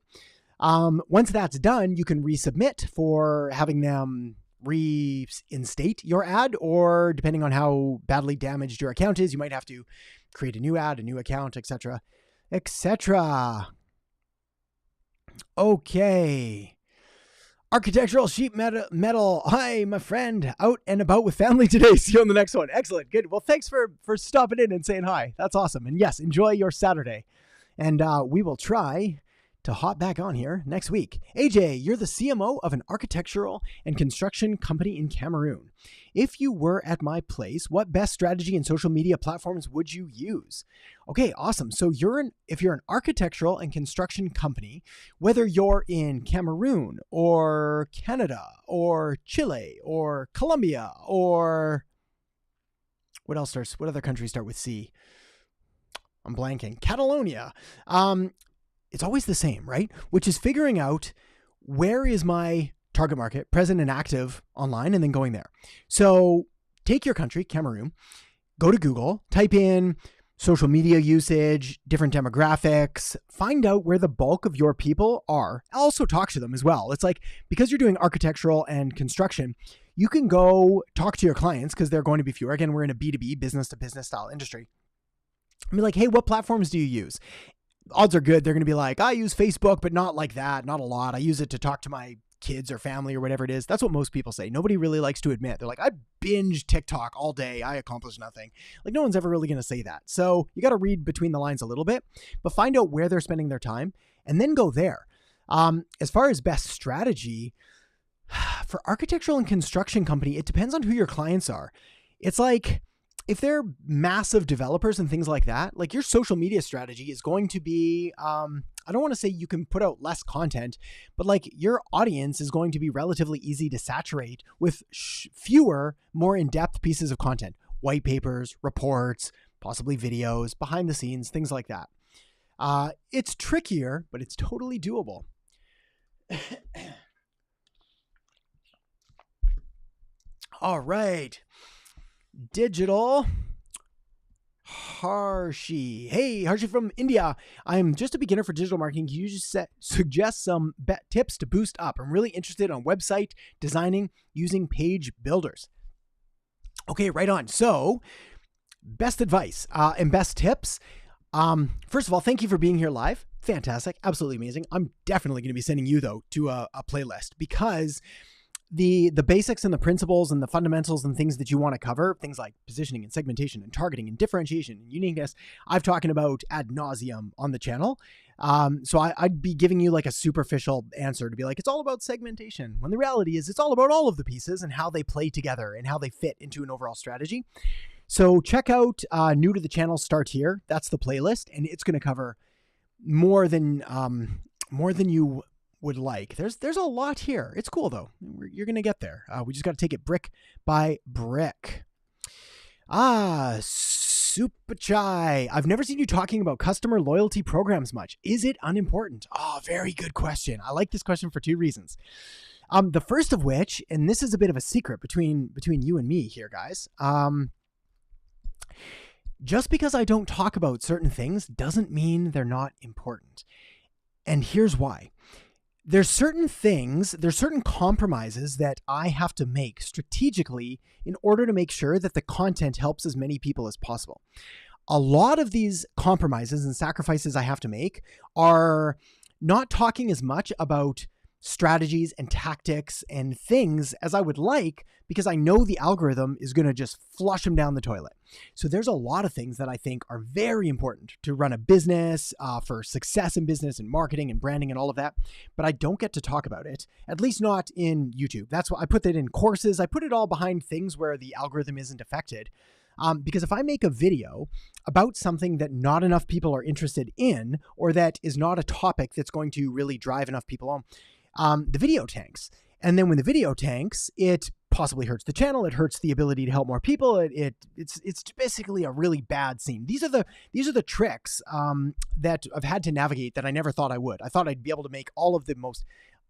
Once that's done, you can resubmit for having them reinstate your ad, or depending on how badly damaged your account is, you might have to create a new ad, a new account, etc., etc. Okay. Architectural sheet metal. Hi, my friend. Out and about with family today. See you on the next one. Excellent. Good. Well, thanks for stopping in and saying hi. That's awesome. And yes, enjoy your Saturday. And we will try to hop back on here next week. AJ, you're the CMO of an architectural and construction company in Cameroon. If you were at my place, what best strategy and social media platforms would you use? Okay, awesome. So if you're an architectural and construction company, whether you're in Cameroon or Canada or Chile or Colombia or what other countries start with C? I'm blanking. Catalonia. It's always the same, right? Which is figuring out where is my target market present and active online, and then going there. So take your country, Cameroon, go to Google, type in social media usage, different demographics, find out where the bulk of your people are. Also talk to them as well. It's like, because you're doing architectural and construction, you can go talk to your clients because they're going to be fewer. Again, we're in a B2B, business to business style industry. I mean, like, hey, what platforms do you use? Odds are good they're going to be like, I use Facebook, but not like that, not a lot. I use it to talk to my kids or family or whatever it is. That's what most people say. Nobody really likes to admit. They're like, I binge TikTok all day. I accomplish nothing. Like, no one's ever really going to say that. So you got to read between the lines a little bit, but find out where they're spending their time and then go there. As far as best strategy for architectural and construction company, it depends on who your clients are. It's like, if they're massive developers and things like that, like, your social media strategy is going to be, I don't want to say you can put out less content, but like, your audience is going to be relatively easy to saturate with fewer, more in-depth pieces of content, white papers, reports, possibly videos, behind the scenes, things like that. It's trickier, but it's totally doable. All right. Digital Harshi. Hey, Harshi from India. I'm just a beginner for digital marketing. Can you just suggest some tips to boost up? I'm really interested on website designing using page builders. Okay, right on. So, best advice and best tips. First of all, thank you for being here live. Fantastic. Absolutely amazing. I'm definitely going to be sending you, though, to a playlist, because the basics and the principles and the fundamentals and things that you want to cover, things like positioning and segmentation and targeting and differentiation and uniqueness, I've talking about ad nauseum on the channel. So I'd be giving you like a superficial answer to be like, it's all about segmentation, when the reality is it's all about all of the pieces and how they play together and how they fit into an overall strategy. So check out new to the channel, start here. That's the playlist, and it's going to cover more than you would like. There's a lot here. It's cool though. You're going to get there. We just got to take it brick by brick. Super Chai. I've never seen you talking about customer loyalty programs much. Is it unimportant? Very good question. I like this question for two reasons. The first of which, and this is a bit of a secret between you and me here, guys. Just because I don't talk about certain things doesn't mean they're not important. And here's why. There's certain compromises that I have to make strategically in order to make sure that the content helps as many people as possible. A lot of these compromises and sacrifices I have to make are not talking as much about strategies and tactics and things as I would like, because I know the algorithm is going to just flush them down the toilet. So there's a lot of things that I think are very important to run a business, for success in business and marketing and branding and all of that, but I don't get to talk about it, at least not in YouTube. That's why I put that in courses. I put it all behind things where the algorithm isn't affected. Because if I make a video about something that not enough people are interested in, or that is not a topic that's going to really drive enough people on, the video tanks. And then when the video tanks, it possibly hurts the channel. It hurts the ability to help more people. It's basically a really bad scene. These are the tricks that I've had to navigate that I never thought I would. I thought I'd be able to make all of the most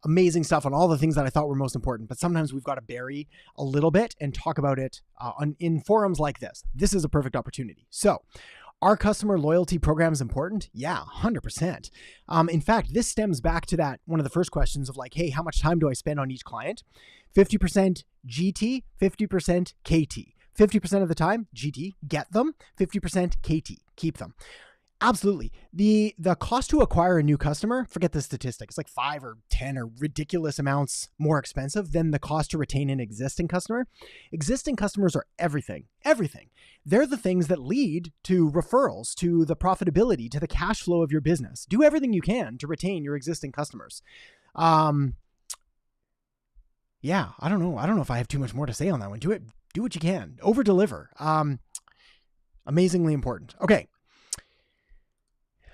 amazing stuff on all the things that I thought were most important, but sometimes we've got to bury a little bit and talk about it in forums like this. This is a perfect opportunity. So, are customer loyalty programs important? Yeah, 100%. In fact, this stems back to that one of the first questions of like, hey, how much time do I spend on each client? 50% GT, 50% KT. 50% of the time, GT, get them. 50% KT, keep them. Absolutely. The cost to acquire a new customer, forget the statistic, it's like 5 or 10 or ridiculous amounts more expensive than the cost to retain an existing customer. Existing customers are everything. They're the things that lead to referrals, to the profitability, to the cash flow of your business. Do everything you can to retain your existing customers. Yeah, I don't know if I have too much more to say on that one. Do what you can. Over deliver. Amazingly important. Okay.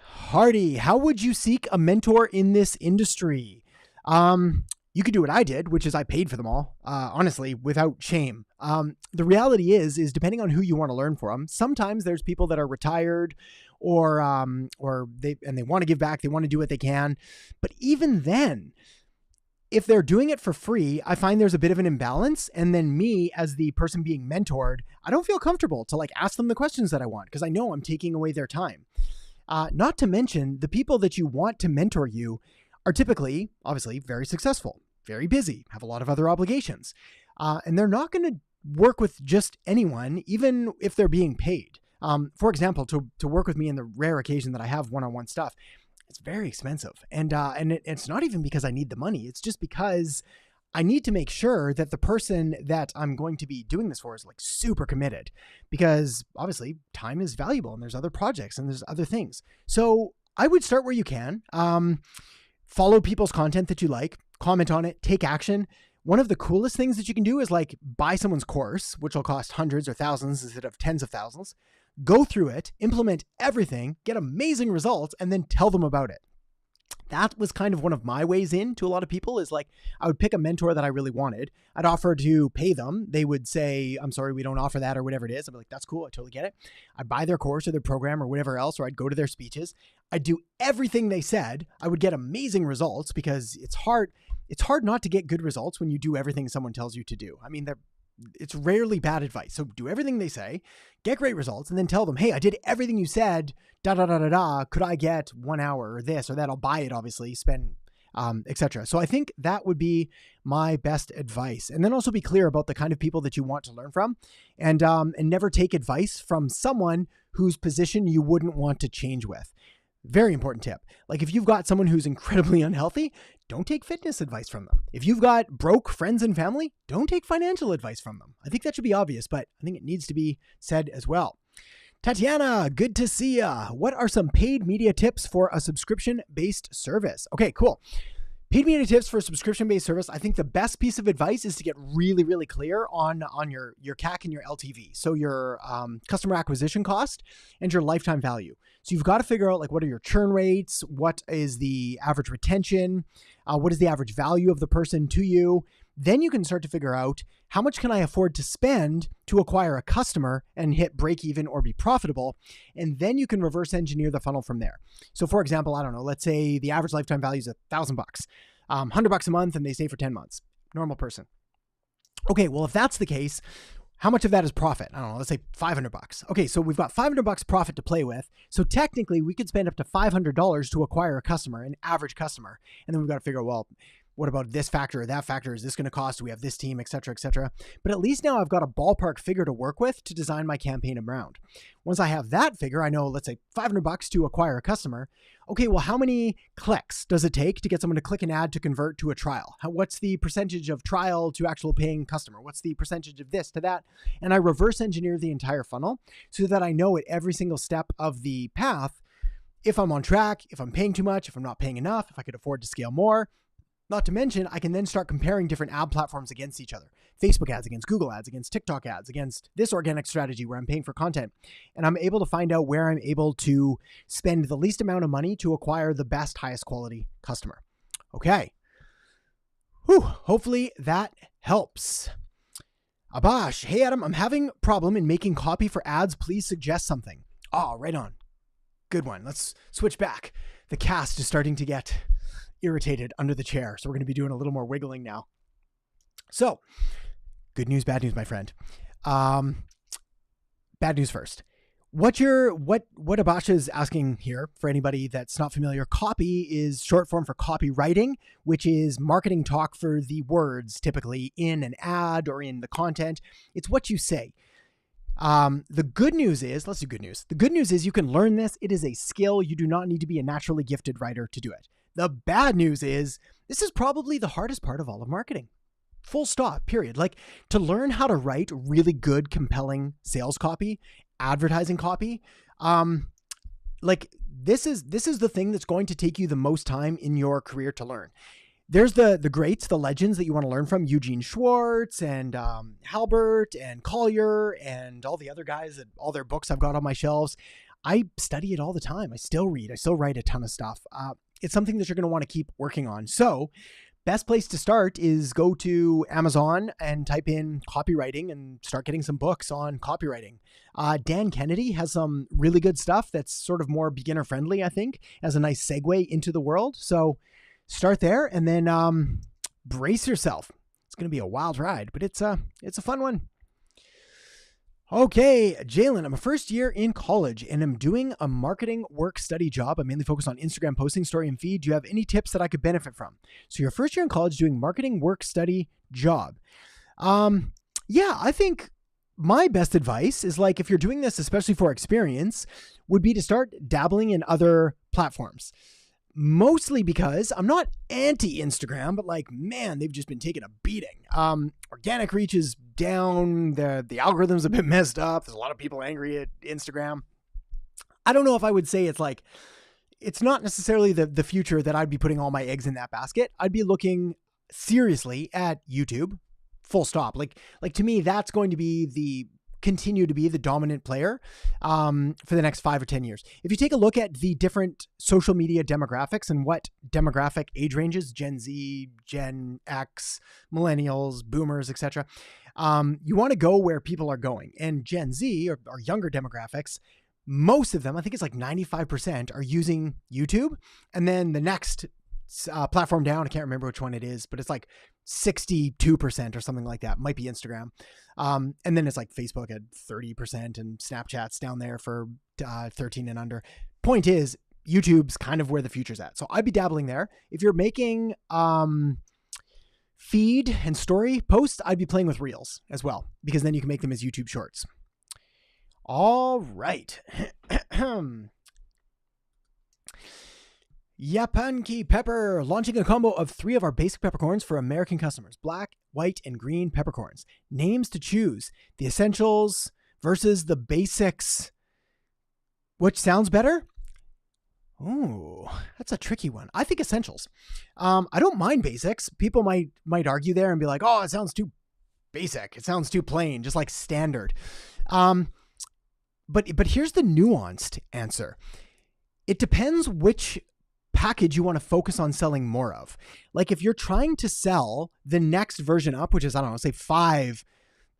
Hardy, how would you seek a mentor in this industry? You could do what I did, which is I paid for them all, honestly, without shame. The reality is depending on who you want to learn from, sometimes there's people that are retired or they want to give back, they want to do what they can. But even then, if they're doing it for free, I find there's a bit of an imbalance. And then me, as the person being mentored, I don't feel comfortable to like ask them the questions that I want because I know I'm taking away their time. Not to mention the people that you want to mentor you are typically, obviously, very successful, very busy, have a lot of other obligations. And they're not going to work with just anyone, even if they're being paid. For example, to work with me in the rare occasion that I have one-on-one stuff, it's very expensive. And it's not even because I need the money. It's just because I need to make sure that the person that I'm going to be doing this for is like super committed, because obviously time is valuable and there's other projects and there's other things. So I would start where you can. Follow people's content that you like, comment on it, take action. One of the coolest things that you can do is like buy someone's course, which will cost hundreds or thousands instead of tens of thousands. Go through it, implement everything, get amazing results, and then tell them about it. That was kind of one of my ways in to a lot of people is like, I would pick a mentor that I really wanted. I'd offer to pay them. They would say, I'm sorry, we don't offer that or whatever it is. I'd be like, that's cool. I totally get it. I'd buy their course or their program or whatever else, or I'd go to their speeches. I'd do everything they said. I would get amazing results because it's hard not to get good results when you do everything someone tells you to do. I mean, it's rarely bad advice. So do everything they say, get great results, and then tell them, hey, I did everything you said, could I get 1 hour or this or that? I'll buy it, obviously, spend, etc. So I think that would be my best advice. And then also be clear about the kind of people that you want to learn from, and never take advice from someone whose position you wouldn't want to change with. Very important tip. Like if you've got someone who's incredibly unhealthy, don't take fitness advice from them. If you've got broke friends and family, don't take financial advice from them. I think that should be obvious, but I think it needs to be said as well. Tatiana, good to see ya. What are some paid media tips for a subscription-based service? Okay, cool. Paid media tips for a subscription-based service. I think the best piece of advice is to get really, really clear on your CAC and your LTV. So your customer acquisition cost and your lifetime value. So you've got to figure out like what are your churn rates? What is the average retention? What is the average value of the person to you? Then you can start to figure out how much can I afford to spend to acquire a customer and hit break even or be profitable. And then you can reverse engineer the funnel from there. So for example, I don't know, let's say the average lifetime value is $1,000, $100 a month, and they stay for 10 months. Normal person. Okay, well, if that's the case, how much of that is profit? I don't know, let's say $500. Okay, so we've got $500 profit to play with. So technically we could spend up to $500 to acquire a customer, an average customer. And then we've got to figure out, well, what about this factor or that factor? Is this going to cost? Do we have this team, et cetera, et cetera? But at least now I've got a ballpark figure to work with to design my campaign around. Once I have that figure, I know, let's say $500 to acquire a customer. Okay, well, how many clicks does it take to get someone to click an ad to convert to a trial? What's the percentage of trial to actual paying customer? What's the percentage of this to that? And I reverse engineer the entire funnel so that I know at every single step of the path, if I'm on track, if I'm paying too much, if I'm not paying enough, if I could afford to scale more. Not to mention, I can then start comparing different ad platforms against each other. Facebook ads against Google ads, against TikTok ads, against this organic strategy where I'm paying for content. And I'm able to find out where I'm able to spend the least amount of money to acquire the best, highest quality customer. Okay. Whew. Hopefully that helps. Abash, hey Adam, I'm having a problem in making copy for ads. Please suggest something. Oh, right on. Good one. Let's switch back. The cast is starting to get irritated under the chair. So we're going to be doing a little more wiggling now. So good news, bad news, my friend. Bad news first. What Abasha is asking here, for anybody that's not familiar, copy is short form for copywriting, which is marketing talk for the words, typically in an ad or in the content. It's what you say. The good news is, let's do good news. The good news is you can learn this. It is a skill. You do not need to be a naturally gifted writer to do it. The bad news is this is probably the hardest part of all of marketing. Full stop, period. Like, to learn how to write really good, compelling sales copy, advertising copy, this is the thing that's going to take you the most time in your career to learn. There's the greats, the legends that you want to learn from, Eugene Schwartz and Halbert and Collier and all the other guys, that all their books I've got on my shelves. I study it all the time. I still read. I still write a ton of stuff. It's something that you're going to want to keep working on. So best place to start is go to Amazon and type in copywriting and start getting some books on copywriting. Dan Kennedy has some really good stuff that's sort of more beginner friendly, I think, as a nice segue into the world. So start there and then brace yourself. It's going to be a wild ride, but it's a fun one. Okay, Jalen, I'm a first year in college and I'm doing a marketing work study job. I'm mainly focused on Instagram posting, story, and feed. Do you have any tips that I could benefit from? So you're first year in college doing marketing work study job. Yeah, I think my best advice is, like, if you're doing this, especially for experience, would be to start dabbling in other platforms. Mostly because I'm not anti-Instagram, but like, man, they've just been taking a beating. Organic reach is down. The algorithms have been messed up. There's a lot of people angry at Instagram. I don't know if I would say it's not necessarily the future that I'd be putting all my eggs in that basket. I'd be looking seriously at YouTube, full stop. Like to me, that's going to continue to be the dominant player for the next 5 or 10 years. If you take a look at the different social media demographics and what demographic age ranges, Gen Z, Gen X, millennials, boomers, etc., you want to go where people are going. And Gen Z, or younger demographics, most of them, I think it's like 95%, are using YouTube. And then the next platform down, I can't remember which one it is, but it's like 62% or something like that. Might be Instagram. And then it's like Facebook at 30% and Snapchat's down there for 13 and under. Point is, YouTube's kind of where the future's at. So I'd be dabbling there. If you're making feed and story posts, I'd be playing with Reels as well, because then you can make them as YouTube shorts. All right. Yapanki Pepper, launching a combo of 3 of our basic peppercorns for American customers. Black, white, and green peppercorns. Names to choose. The essentials versus the basics. Which sounds better? Ooh, that's a tricky one. I think essentials. I don't mind basics. People might argue there and be like, oh, it sounds too basic. It sounds too plain, just like standard. But here's the nuanced answer. It depends which package you want to focus on selling more of. Like, if you're trying to sell the next version up, which is, I don't know, say 5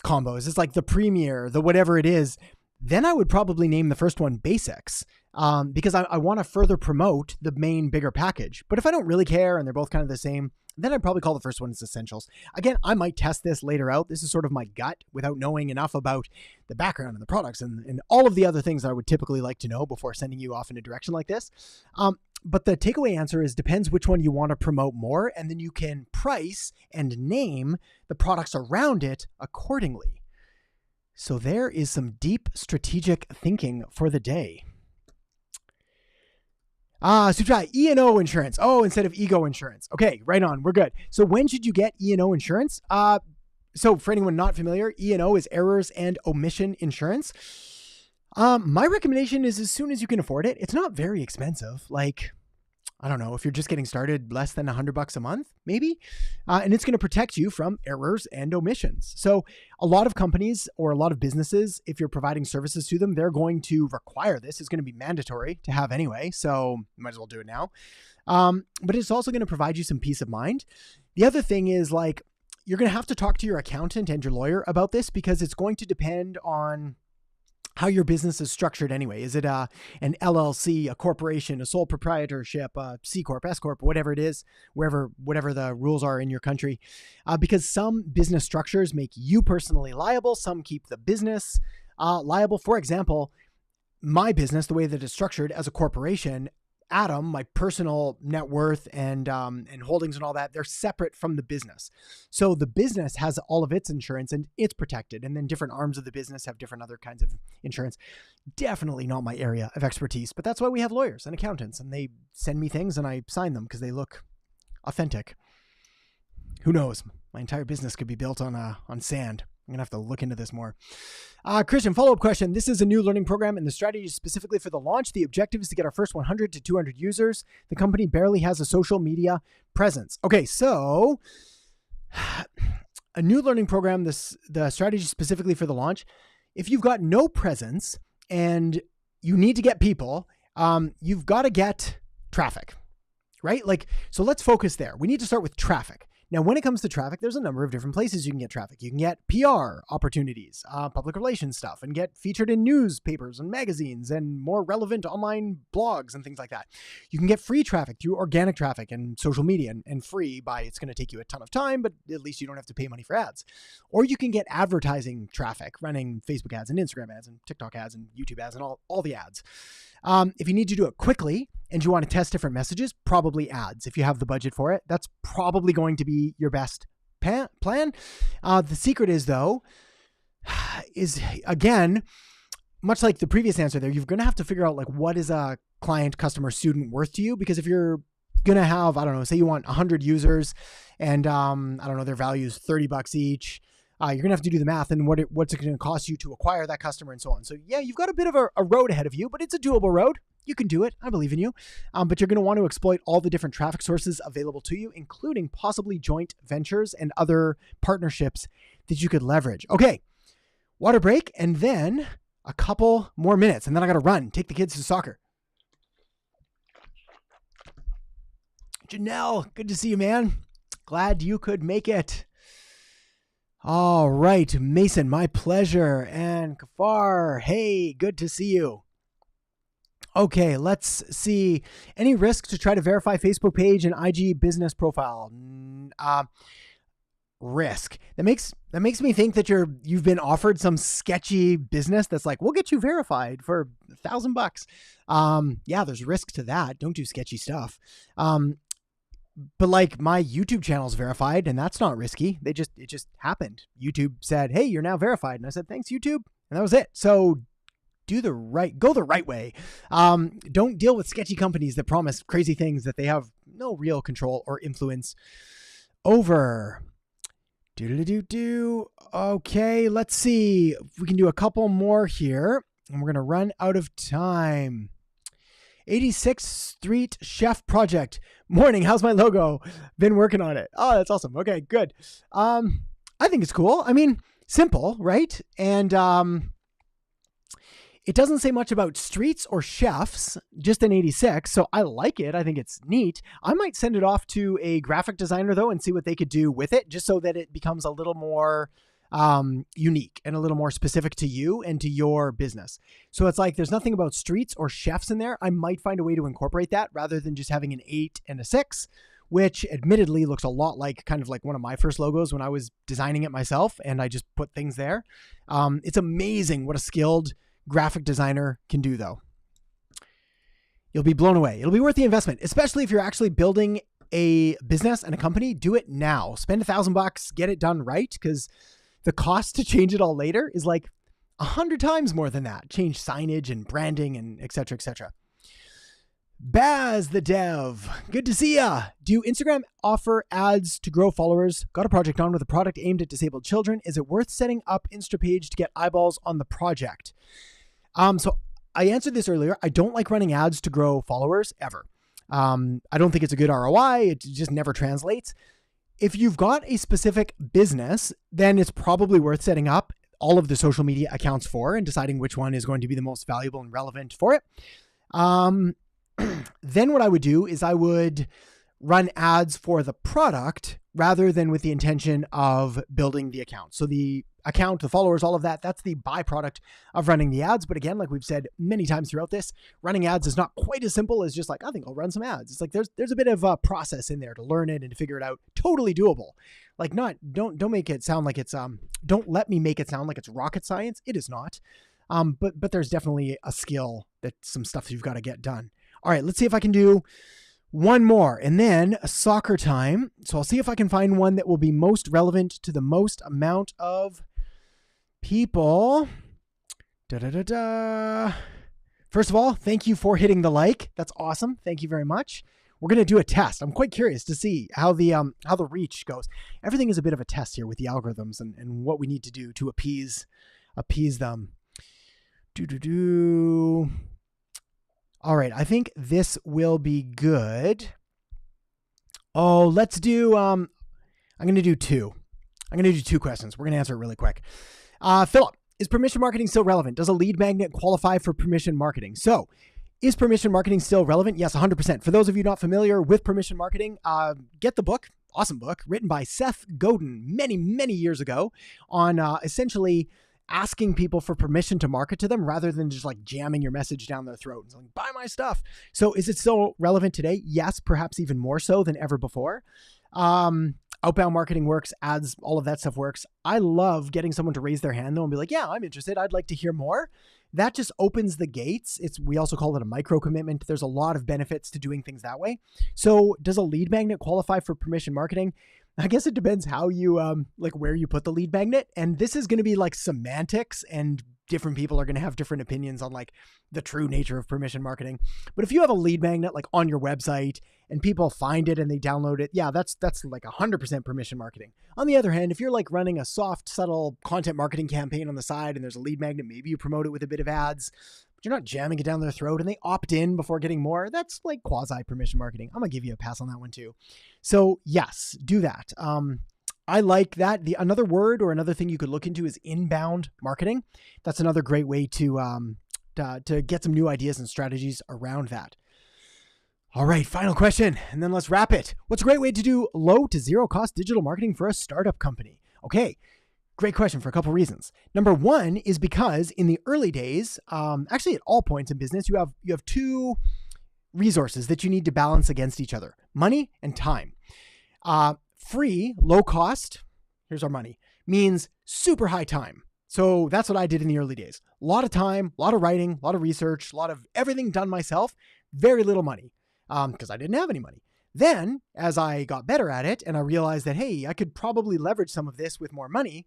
combos, it's like the premier, the whatever it is, then I would probably name the first one basics, because I want to further promote the main bigger package. But if I don't really care and they're both kind of the same, then I'd probably call the first one as essentials. Again, I might test this later out. This is sort of my gut without knowing enough about the background and the products and all of the other things that I would typically like to know before sending you off in a direction like this. But the takeaway answer is depends which one you want to promote more, and then you can price and name the products around it accordingly. So there is some deep strategic thinking for the day. Subscribe, E&O insurance. Oh, instead of ego insurance. Okay, right on. We're good. So when should you get E&O insurance? So for anyone not familiar, E&O is errors and omission insurance. My recommendation is as soon as you can afford it. It's not very expensive. Like, I don't know, if you're just getting started, less than $100 a month, maybe. And it's going to protect you from errors and omissions. So a lot of companies or a lot of businesses, if you're providing services to them, they're going to require this. It's going to be mandatory to have anyway. So you might as well do it now. But it's also going to provide you some peace of mind. The other thing is, like, you're going to have to talk to your accountant and your lawyer about this, because it's going to depend on how your business is structured anyway. Is it an LLC, a corporation, a sole proprietorship, a C Corp, S Corp, whatever it is, whatever the rules are in your country? Because some business structures make you personally liable. Some keep the business liable. For example, my business, the way that it's structured as a corporation, Adam, my personal net worth and holdings and all that, they're separate from the business. So the business has all of its insurance and it's protected. And then different arms of the business have different other kinds of insurance. Definitely not my area of expertise, but that's why we have lawyers and accountants, and they send me things and I sign them because they look authentic. Who knows? My entire business could be built on sand. I'm going to have to look into this more. Christian, follow-up question. This is a new learning program and the strategy is specifically for the launch. The objective is to get our first 100 to 200 users. The company barely has a social media presence. Okay, so a new learning program, the strategy specifically for the launch. If you've got no presence and you need to get people, you've got to get traffic, right? So let's focus there. We need to start with traffic. Now, when it comes to traffic, there's a number of different places you can get traffic. You can get PR opportunities, public relations stuff, and get featured in newspapers and magazines and more relevant online blogs and things like that. You can get free traffic through organic traffic and social media, and free by it's going to take you a ton of time, but at least you don't have to pay money for ads. Or you can get advertising traffic, running Facebook ads and Instagram ads and TikTok ads and YouTube ads and all the ads. If you need to do it quickly and you want to test different messages, probably ads. If you have the budget for it, that's probably going to be your best plan. The secret is again, much like the previous answer there, you're going to have to figure out what is a client, customer, student worth to you? Because if you're going to have, say you want 100 users and, their value is $30 each. You're going to have to do the math and what's it going to cost you to acquire that customer and so on. So yeah, you've got a bit of a road ahead of you, but it's a doable road. You can do it. I believe in you. But you're going to want to exploit all the different traffic sources available to you, including possibly joint ventures and other partnerships that you could leverage. Okay, water break and then a couple more minutes. And then I got to run, take the kids to soccer. Janelle, good to see you, man. Glad you could make it. All right, Mason, my pleasure. And Kafar, hey, good to see you. Okay, let's see. Any risk to try to verify Facebook page and IG business profile? Risk. That makes me think that you've been offered some sketchy business that's we'll get you verified for $1,000. Yeah, there's risk to that. Don't do sketchy stuff. But my YouTube channel's verified and that's not risky. It just happened. YouTube said, hey, you're now verified. And I said, thanks, YouTube. And that was it. So go the right way. Don't deal with sketchy companies that promise crazy things that they have no real control or influence over. Okay, let's see if we can do a couple more here and we're going to run out of time. 86th Street Chef Project. Morning. How's my logo? Been working on it. Oh, that's awesome. Okay, good. I think it's cool. Simple, right? And it doesn't say much about streets or chefs, just an 86. So I like it. I think it's neat. I might send it off to a graphic designer though and see what they could do with it, just so that it becomes a little more unique and a little more specific to you and to your business. So it's there's nothing about streets or chefs in there. I might find a way to incorporate that rather than just having an 8 and a 6, which admittedly looks a lot like one of my first logos when I was designing it myself and I just put things there. It's amazing what a skilled graphic designer can do though. You'll be blown away. It'll be worth the investment, especially if you're actually building a business and a company. Do it now. Spend $1,000, get it done right, because the cost to change it all later is 100 times more than that. Change signage and branding and et cetera, et cetera. Baz the Dev, good to see ya. Do Instagram offer ads to grow followers? Got a project on with a product aimed at disabled children. Is it worth setting up InstaPage to get eyeballs on the project? So I answered this earlier. I don't like running ads to grow followers ever. I don't think it's a good ROI. It just never translates. If you've got a specific business, then it's probably worth setting up all of the social media accounts for and deciding which one is going to be the most valuable and relevant for it. Then what I would do is I would run ads for the product rather than with the intention of building the account. So the account, the followers, all of that, that's the byproduct of running the ads. But again, like we've said many times throughout this, running ads is not quite as simple as just like, I think I'll run some ads. It's like there's a bit of a process in there to learn it and to figure it out. Totally doable. Like don't make it sound like it's don't let me make it sound like it's rocket science. It is not. But there's definitely a skill, that some stuff you've got to get done. All right, let's see if I can do one more and then a soccer time. So I'll see if I can find one that will be most relevant to the most amount of people. First of all, thank you for hitting the like. That's awesome. Thank you very much. We're going to do a test. I'm quite curious to see how the reach goes. Everything is a bit of a test here with the algorithms and what we need to do to appease them. All right, I think this will be good. Oh, let's do, I'm going to do two. I'm going to do two questions. We're going to answer it really quick. Philip, is permission marketing still relevant? Does a lead magnet qualify for permission marketing? So, is permission marketing still relevant? Yes, 100%. For those of you not familiar with permission marketing, get the book, awesome book, written by Seth Godin many, many years ago on essentially asking people for permission to market to them rather than just like jamming your message down their throat and saying, buy my stuff. So is it still relevant today? Yes, perhaps even more so than ever before. Outbound marketing works, ads, all of that stuff works. I love getting someone to raise their hand though and be like, yeah, I'm interested. I'd like to hear more. That just opens the gates. We also call it a micro commitment. There's a lot of benefits to doing things that way. So does a lead magnet qualify for permission marketing? I guess it depends how you, like where you put the lead magnet. And this is going to be like semantics, and different people are going to have different opinions on like the true nature of permission marketing. But if you have a lead magnet like on your website and people find it and they download it, yeah, that's like 100% permission marketing. On the other hand, if you're like running a soft, subtle content marketing campaign on the side and there's a lead magnet, maybe you promote it with a bit of ads, but you're not jamming it down their throat and they opt in before getting more, that's like quasi permission marketing. I'm going to give you a pass on that one too. So yes, do that. I like that. Another word or another thing you could look into is inbound marketing. That's another great way to get some new ideas and strategies around that. All right, final question, and then let's wrap it. What's a great way to do low to zero cost digital marketing for a startup company? Okay, great question for a couple reasons. Number one is because in the early days, actually at all points in business, you have two resources that you need to balance against each other: money and time. Free, low cost, here's our money, means super high time. So that's what I did in the early days. A lot of time, a lot of writing, a lot of research, a lot of everything done myself, very little money, because I didn't have any money. Then, as I got better at it and I realized that, hey, I could probably leverage some of this with more money,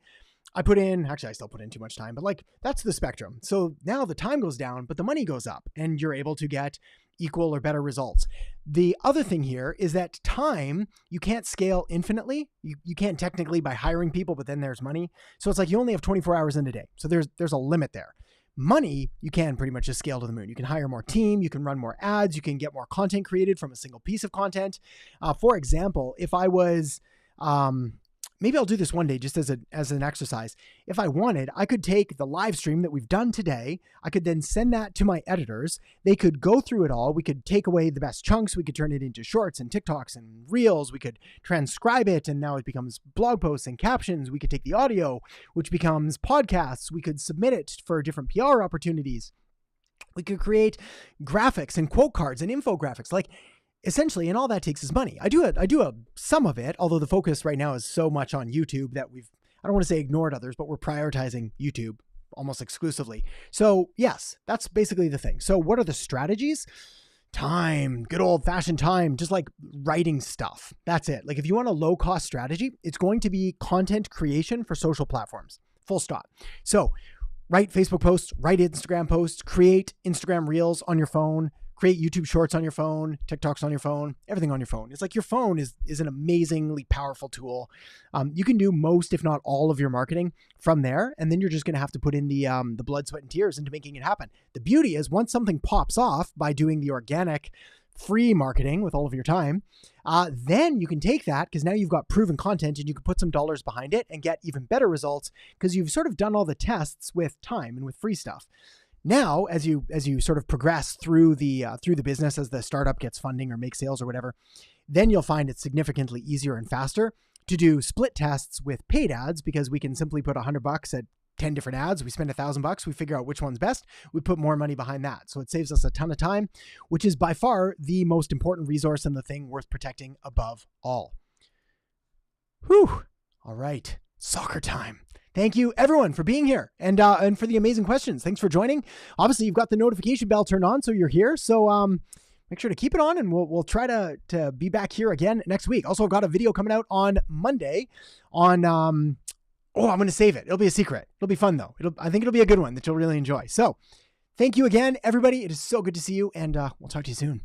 I still put in too much time, but like that's the spectrum. So now the time goes down, but the money goes up and you're able to get equal or better results. The other thing here is that time, you can't scale infinitely. You can't technically by hiring people, but then there's money. So it's like you only have 24 hours in a day. So there's a limit there. Money, you can pretty much just scale to the moon. You can hire more team, you can run more ads, you can get more content created from a single piece of content. For example, if I was, maybe I'll do this one day just as an exercise. If I wanted, I could take the live stream that we've done today. I could then send that to my editors. They could go through it all. We could take away the best chunks. We could turn it into shorts and TikToks and reels. We could transcribe it, and now it becomes blog posts and captions. We could take the audio, which becomes podcasts. We could submit it for different PR opportunities. We could create graphics and quote cards and infographics. Like, essentially, and all that takes is money. I do some of it, although the focus right now is so much on YouTube that I don't want to say ignored others, but we're prioritizing YouTube almost exclusively. So yes, that's basically the thing. So what are the strategies? Time, good old fashioned time, just like writing stuff. That's it. Like if you want a low cost strategy, it's going to be content creation for social platforms, full stop. So write Facebook posts, write Instagram posts, create Instagram reels on your phone, create YouTube shorts on your phone, TikToks on your phone, everything on your phone. It's like your phone is an amazingly powerful tool. You can do most, if not all of your marketing from there. And then you're just going to have to put in the blood, sweat, and tears into making it happen. The beauty is once something pops off by doing the organic free marketing with all of your time, then you can take that because now you've got proven content and you can put some dollars behind it and get even better results because you've sort of done all the tests with time and with free stuff. Now, as you sort of progress through the business, as the startup gets funding or makes sales or whatever, then you'll find it's significantly easier and faster to do split tests with paid ads, because we can simply put $100 at 10 different ads. We spend $1,000. We figure out which one's best. We put more money behind that. So it saves us a ton of time, which is by far the most important resource and the thing worth protecting above all. Whew. All right. Soccer time. Thank you everyone for being here and for the amazing questions. Thanks for joining. Obviously you've got the notification bell turned on, so you're here. So, make sure to keep it on, and we'll try to be back here again next week. Also, I've got a video coming out on Monday on, I'm going to save it. It'll be a secret. It'll be fun though. I think it'll be a good one that you'll really enjoy. So thank you again, everybody. It is so good to see you, and we'll talk to you soon.